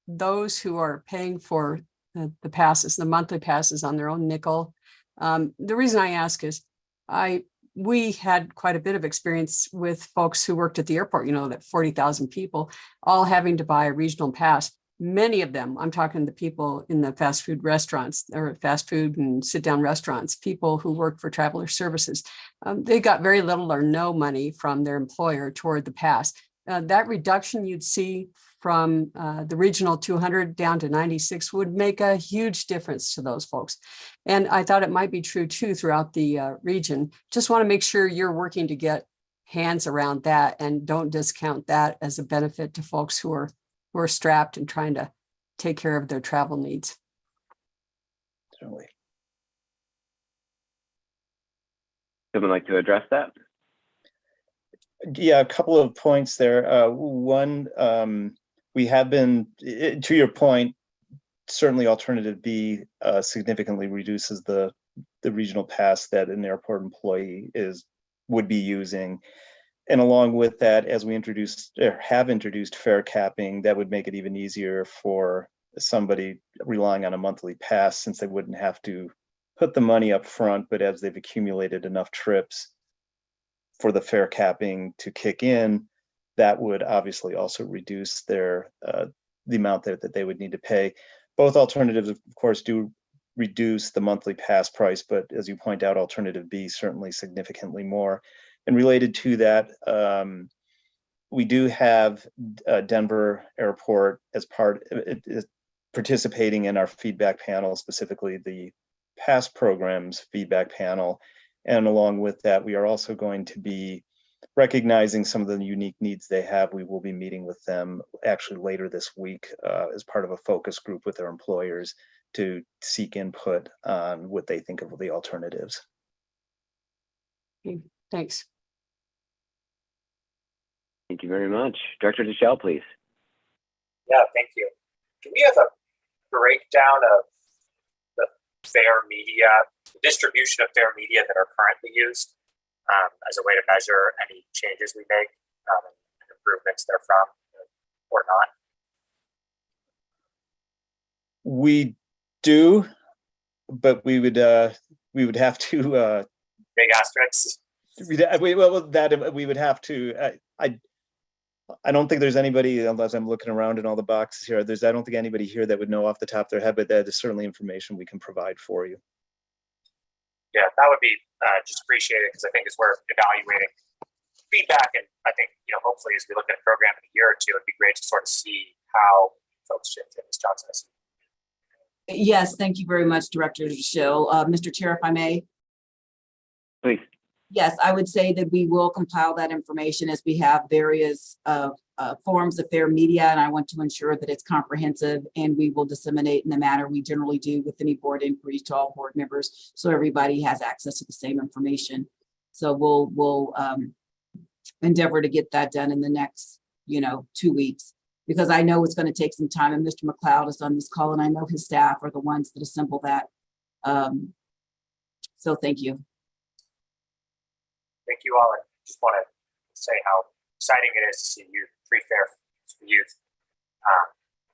those who are paying for the passes, the monthly passes on their own nickel? The reason I ask is we had quite a bit of experience with folks who worked at the airport, that 40,000 people all having to buy a regional pass. Many of them, I'm talking the people in the fast food restaurants or fast food and sit down restaurants, people who work for Traveler Services, they got very little or no money from their employer toward the pass. That reduction you'd see from the regional 200 down to 96 would make a huge difference to those folks. And I thought it might be true too throughout the region. Just want to make sure you're working to get hands around that and don't discount that as a benefit to folks who are strapped and trying to take care of their travel needs. Certainly. Someone like to address that? Yeah, a couple of points there. One, we have been, to your point, certainly alternative B significantly reduces the regional pass that an airport employee would be using. And along with that, as we have introduced fare capping, that would make it even easier for somebody relying on a monthly pass, since they wouldn't have to put the money up front, but as they've accumulated enough trips for the fare capping to kick in, that would obviously also reduce their the amount that they would need to pay. Both alternatives, of course, do reduce the monthly pass price, but as you point out, alternative B certainly significantly more. And related to that, we do have Denver Airport as part participating in our feedback panel, specifically the pass programs feedback panel. And along with that, we are also going to be recognizing some of the unique needs they have. We will be meeting with them actually later this week as part of a focus group with their employers to seek input on what they think of the alternatives. Okay, thanks. Thank you very much. Director Deschel, please. Yeah, thank you. Can we have a breakdown of the fair media, the distribution of fair media that are currently used as a way to measure any changes we make and improvements therefrom or not? We do, but we would have to big asterisks. We would have to. I don't think there's anybody, unless I'm looking around in all the boxes here. I don't think anybody here that would know off the top of their head, but that is certainly information we can provide for you. Yeah, that would be just appreciated, because I think as we're evaluating feedback, and I think, hopefully as we look at a program in a year or two, it'd be great to sort of see how folks shift in this process. Yes, thank you very much, Director Deschel. Mr. Chair, if I may. Please. Yes, I would say that we will compile that information as we have various forms of fair media, and I want to ensure that it's comprehensive, and we will disseminate in the manner we generally do with any board inquiries to all board members, so everybody has access to the same information. So we'll endeavor to get that done in the next 2 weeks, because I know it's going to take some time, and Mr. McLeod is on this call, and I know his staff are the ones that assemble that. So thank you. Thank you all. I just want to say how exciting it is to see free fair for youth.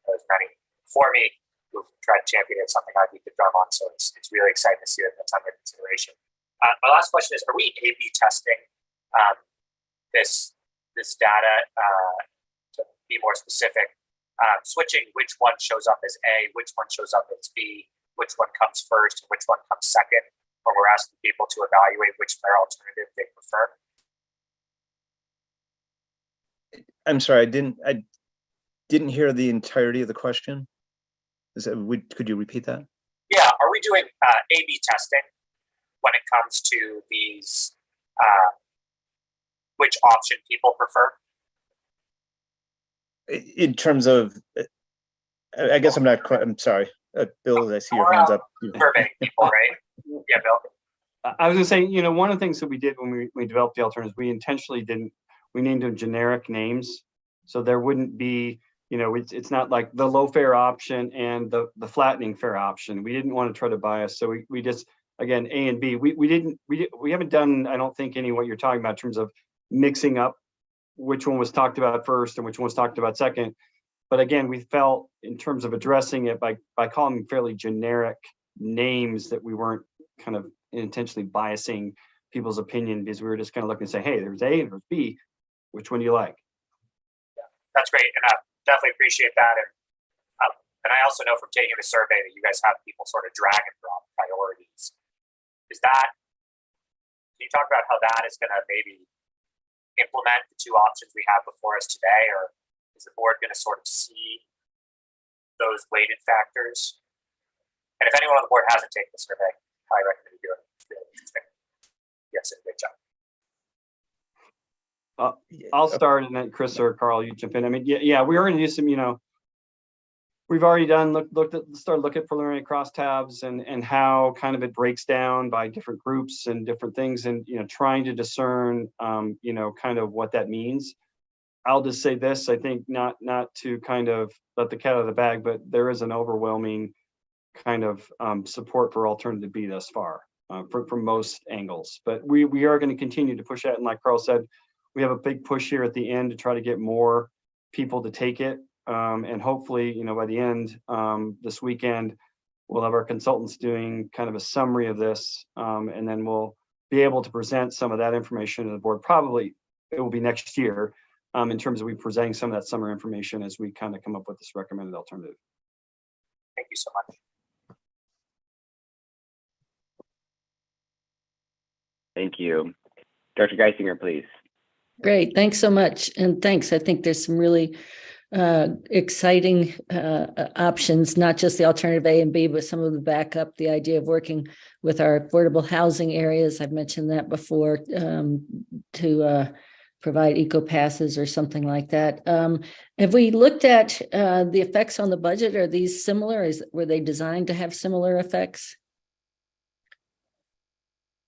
There's many before me who've tried to champion it, something I beat the drum on, so it's really exciting to see that that's under consideration. My last question is, are we A/B testing this data to be more specific, switching which one shows up as A, which one shows up as B, which one comes first, and which one comes second, when we're asking people to evaluate which fair alternative they prefer? I'm sorry, I didn't hear the entirety of the question. Could you repeat that? Yeah, are we doing A/B testing when it comes to these, which option people prefer? In terms of, I guess I'm sorry. Bill, I see your hands up. Surveying people, right? Yeah, Bill. I was going to say, one of the things that we did when we developed the alternatives, we intentionally we named them generic names. So there wouldn't be, it's not like the low fare option and the flattening fare option. We didn't want to try to bias. So we just, again, A and B, we haven't done, I don't think, any what you're talking about in terms of mixing up which one was talked about first and which one was talked about second. But again, we felt in terms of addressing it by calling them fairly generic names, that we weren't kind of intentionally biasing people's opinion, because we were just kind of looking and say, hey, there's A and there's B, which one do you like? Yeah, that's great, and I definitely appreciate that. And I also know from taking the survey that you guys have people sort of drag and drop priorities. Can you talk about how that is going to maybe implement the two options we have before us today, or is the board going to sort of see those weighted factors? And if anyone on the board hasn't taken the survey, I recommend you do it. It's really interesting. Yes, great job. I'll start, and then Chris or Carl, you jump in. I mean, yeah, we are going to do some, we've already started looking at preliminary crosstabs and how kind of it breaks down by different groups and different things, and trying to discern kind of what that means. I'll just say this, I think not to kind of let the cat out of the bag, but there is an overwhelming kind of support for alternative B thus far from most angles. But we are going to continue to push that, and like Carl said, we have a big push here at the end to try to get more people to take it. And hopefully, by the end this weekend, we'll have our consultants doing kind of a summary of this, and then we'll be able to present some of that information to the board. Probably it will be next year, in terms of we presenting some of that summer information as we kind of come up with this recommended alternative. Thank you so much. Thank you. Dr. Geisinger, please. Great, thanks so much. And thanks. I think there's some really exciting options, not just the alternative A and B, but some of the backup, the idea of working with our affordable housing areas. I've mentioned that before, to provide eco passes or something like that. Have we looked at the effects on the budget? Are these similar? Were they designed to have similar effects?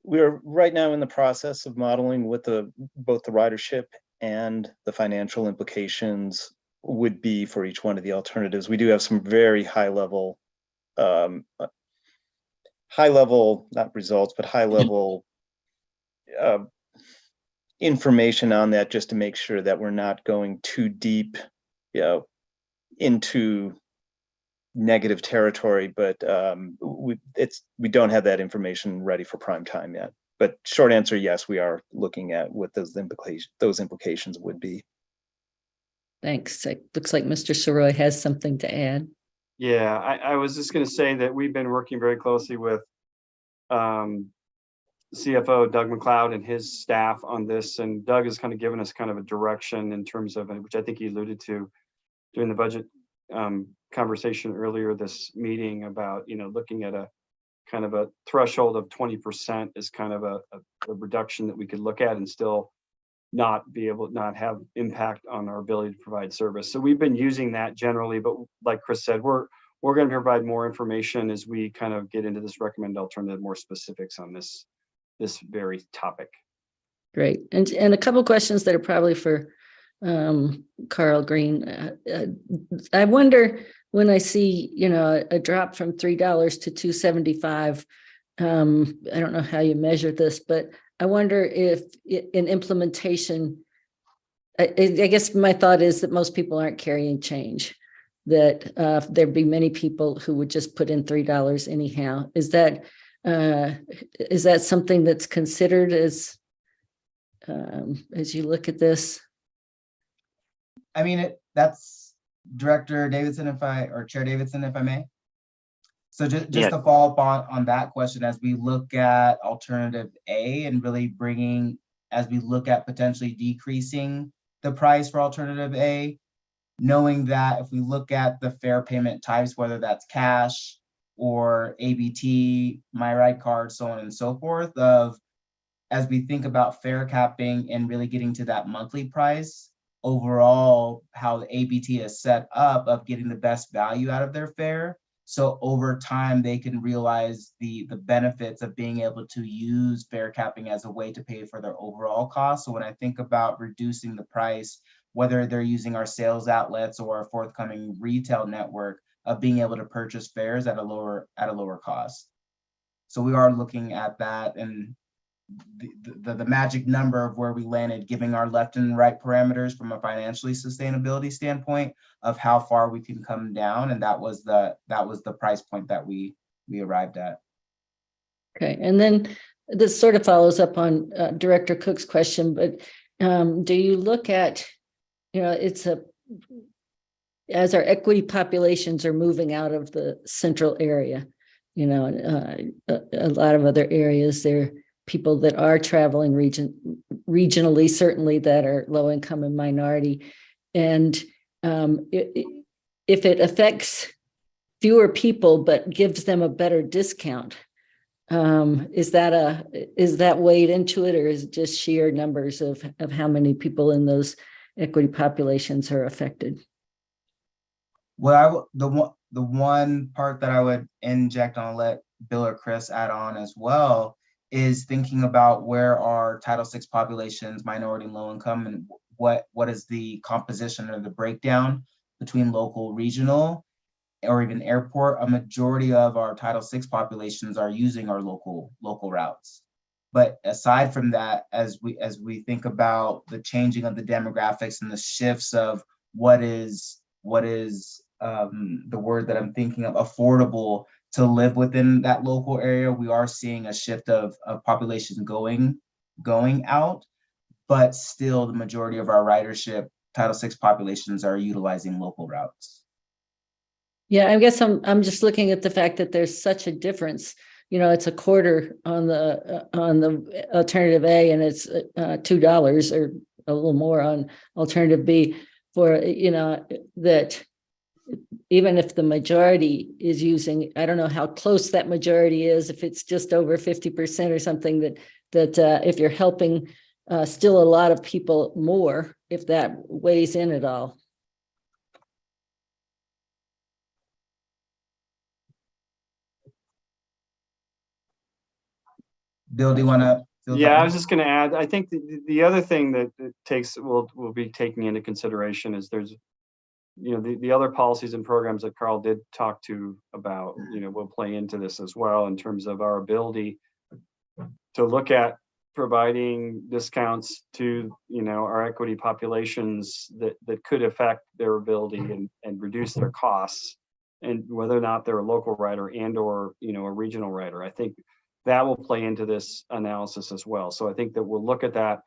We're right now in the process of modeling what both the ridership and the financial implications would be for each one of the alternatives. We do have some very high level, not results, but high level information on that, just to make sure that we're not going too deep, into negative territory. But we don't have that information ready for prime time yet. But short answer, yes, we are looking at what those implications would be. Thanks. It looks like Mr. Soroy has something to add. Yeah, I was just going to say that we've been working very closely with CFO Doug McLeod and his staff on this, and Doug has kind of given us kind of a direction in terms of, which I think he alluded to during the budget conversation earlier this meeting, about looking at a kind of a threshold of 20% is kind of a reduction that we could look at and still not have impact on our ability to provide service. So we've been using that generally, but like Chris said, we're going to provide more information as we kind of get into this recommended alternative, more specifics on this very topic. Great. And a couple questions that are probably for Carl Green. I wonder, when I see, a drop from $3 to $2.75, I don't know how you measure this, but I wonder if in implementation, I guess my thought is that most people aren't carrying change, that there'd be many people who would just put in $3 anyhow. Is that something that's considered as you look at this? I mean, that's Director Davidson, Chair Davidson, if I may. So just to follow up on that question, as we look at alternative A and really as we look at potentially decreasing the price for alternative A, knowing that if we look at the fare payment types, whether that's cash or ABT, My Ride card, so on and so forth, as we think about fare capping and really getting to that monthly price, overall, how the ABT is set up of getting the best value out of their fare. So over time, they can realize the benefits of being able to use fare capping as a way to pay for their overall costs. So when I think about reducing the price, whether they're using our sales outlets or our forthcoming retail network, of being able to purchase fares at a lower cost. So we are looking at that, and the magic number of where we landed, giving our left and right parameters from a financially sustainability standpoint of how far we can come down, and that was the price point that we arrived at. Okay, and then this sort of follows up on Director Cook's question, but do you look at, as our equity populations are moving out of the central area, a lot of other areas, there people that are traveling regionally, certainly, that are low income and minority. And if it affects fewer people but gives them a better discount, is that weighed into it, or is it just sheer numbers of how many people in those equity populations are affected? Well, the one part that I would inject on, let Bill or Chris add on as well, is thinking about where our Title VI populations, minority and low income, and what is the composition or the breakdown between local, regional, or even airport. A majority of our Title VI populations are using our local routes. But aside from that, as we think about the changing of the demographics and the shifts of what is the word that I'm thinking of, affordable to live within that local area, we are seeing a shift of population going out, but still the majority of our ridership Title VI populations are utilizing local routes. Yeah, I guess I'm just looking at the fact that there's such a difference. You know, it's a quarter on the alternative A, and it's $2 or a little more on alternative B, for, you know, that even if the majority is using, I don't know how close that majority is, if it's just over 50% or something, that if you're helping still a lot of people more, if that weighs in at all. Bill, do you want to? Yeah, I was just going to add, I think the other thing that it takes, we'll be taking into consideration is there's, you know, the other policies and programs that Carl did talk to about, you know, will play into this as well in terms of our ability to look at providing discounts to, you know, our equity populations that could affect their ability and reduce their costs, and whether or not they're a local rider and or, you know, a regional rider. I think that will play into this analysis as well. So I think that we'll look at that.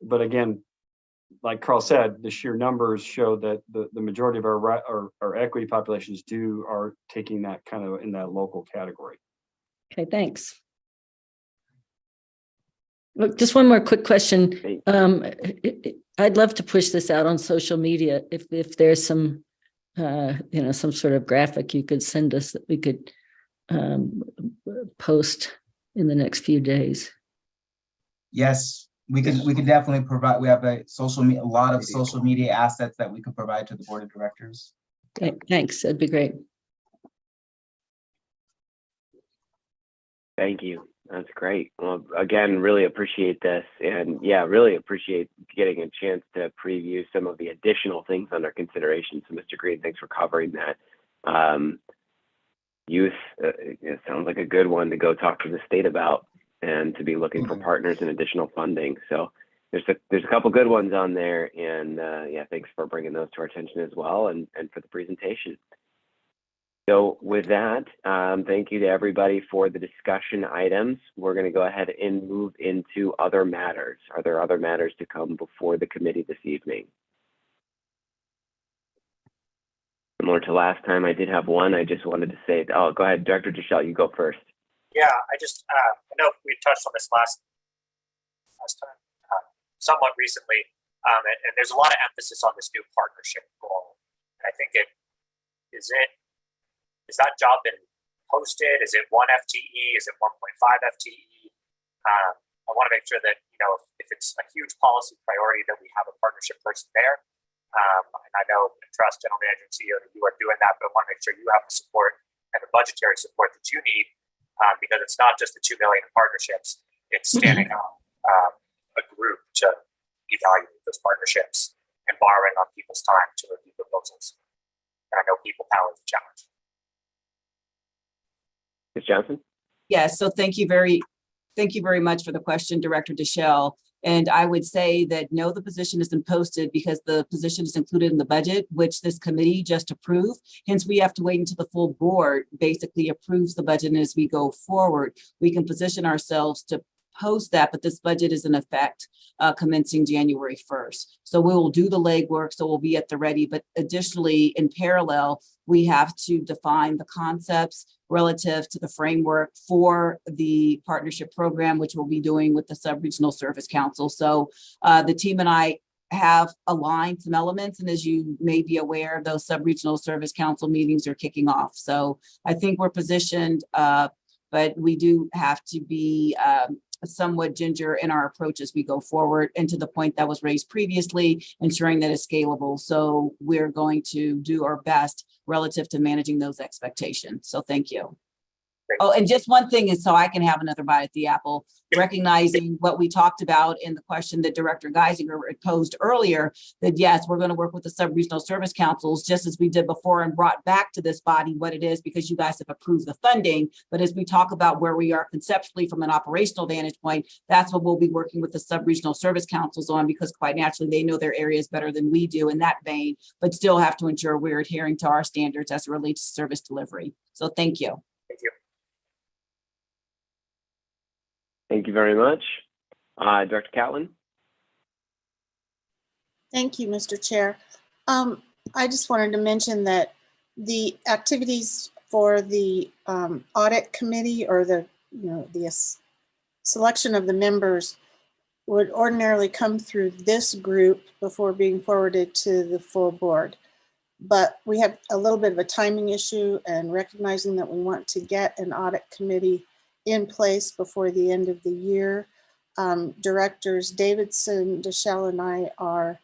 But again, like Carl said, the sheer numbers show that the majority of our equity populations are taking that kind of in that local category. Okay, thanks. Look, just one more quick question. I'd love to push this out on social media. If there's some, you know, some sort of graphic you could send us that we could post in the next few days. Yes, we could definitely provide. We have a lot of social media assets that we could provide to the board of directors. Okay, thanks. That'd be great. Thank you. That's great. Well, again, really appreciate this. And yeah, really appreciate getting a chance to preview some of the additional things under consideration. So Mr. Green, thanks for covering that. Youth, it sounds like a good one to go talk to the state about, and to be looking for partners and additional funding. So there's a couple good ones on there. And yeah, thanks for bringing those to our attention as well, and for the presentation. So with that, thank you to everybody for the discussion items. We're going to go ahead and move into other matters. Are there other matters to come before the committee this evening? Similar to last time, I did have one. I just wanted to say, oh, go ahead, Director Deschel, you go first. Yeah, I know we touched on this last time, somewhat recently, and there's a lot of emphasis on this new partnership goal. And I think is that job been posted? Is it 1 FTE? Is it 1.5 FTE? I want to make sure that, you know, if it's a huge policy priority, that we have a partnership person there. And I know and trust General Manager and CEO that you are doing that, but I want to make sure you have the support and the budgetary support that you need, because it's not just the $2 million in partnerships, it's standing up a group to evaluate those partnerships and borrowing on people's time to review proposals. And I know people power is a challenge. Ms. Johnson? Yes, so thank you very much for the question, Director Deschel. And I would say that no, the position isn't posted because the position is included in the budget, which this committee just approved. Hence, we have to wait until the full board basically approves the budget. And as we go forward, we can position ourselves to post that, but this budget is in effect commencing January 1st. So we will do the legwork, so we'll be at the ready. But additionally, in parallel, we have to define the concepts relative to the framework for the partnership program, which we'll be doing with the Sub-Regional Service Council. So the team and I have aligned some elements, and as you may be aware, those Sub-Regional Service Council meetings are kicking off. So I think we're positioned, but we do have to be somewhat ginger in our approach as we go forward, and to the point that was raised previously, ensuring that it's scalable. So we're going to do our best relative to managing those expectations. So thank you. Oh, and just one thing is so I can have another bite at the apple, recognizing what we talked about in the question that Director Geisinger posed earlier, that yes, we're going to work with the sub-regional service councils just as we did before and brought back to this body what it is because you guys have approved the funding. But as we talk about where we are conceptually from an operational vantage point, that's what we'll be working with the sub-regional service councils on, because quite naturally they know their areas better than we do in that vein, but still have to ensure we're adhering to our standards as it relates to service delivery. So thank you. Thank you. Thank you very much. Director Catlin? Thank you, Mr. Chair. I just wanted to mention that the activities for the audit committee, or the selection of the members, would ordinarily come through this group before being forwarded to the full board. But we have a little bit of a timing issue, and recognizing that we want to get an audit committee in place before the end of the year. Directors Davidson, Deschelle, and I are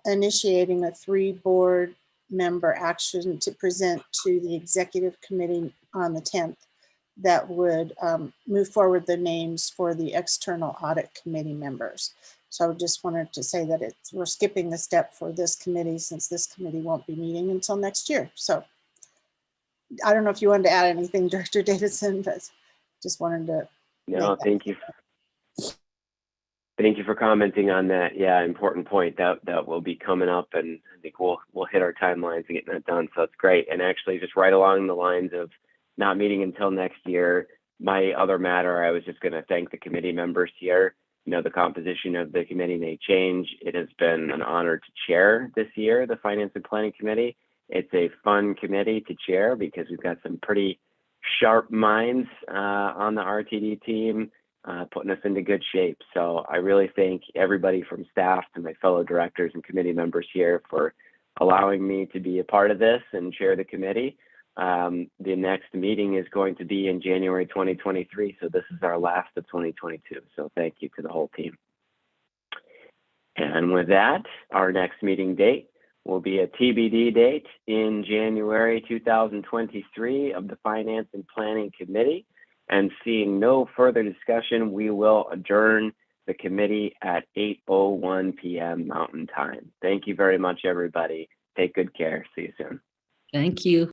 initiating a 3-board member action to present to the executive committee on the 10th that would move forward the names for the external audit committee members. So I just wanted to say that we're skipping the step for this committee, since this committee won't be meeting until next year. So I don't know if you wanted to add anything, Director Davidson, but just wanted to. No, thank you. Thank you for commenting on that. Yeah, important point that will be coming up, and I think we'll hit our timelines and getting that done. So it's great. And actually, just right along the lines of not meeting until next year, my other matter, I was just going to thank the committee members here. You know, the composition of the committee may change. It has been an honor to chair this year, the Finance and Planning Committee. It's a fun committee to chair because we've got some pretty sharp minds on the RTD team, putting us into good shape. So I really thank everybody from staff to my fellow directors and committee members here for allowing me to be a part of this and chair the committee. The next meeting is going to be in January 2023. So this is our last of 2022. So thank you to the whole team. And with that, our next meeting date will be a TBD date in January 2023 of the Finance and Planning Committee. And seeing no further discussion, we will adjourn the committee at 8:01 p.m. Mountain Time. Thank you very much, everybody. Take good care. See you soon. Thank you.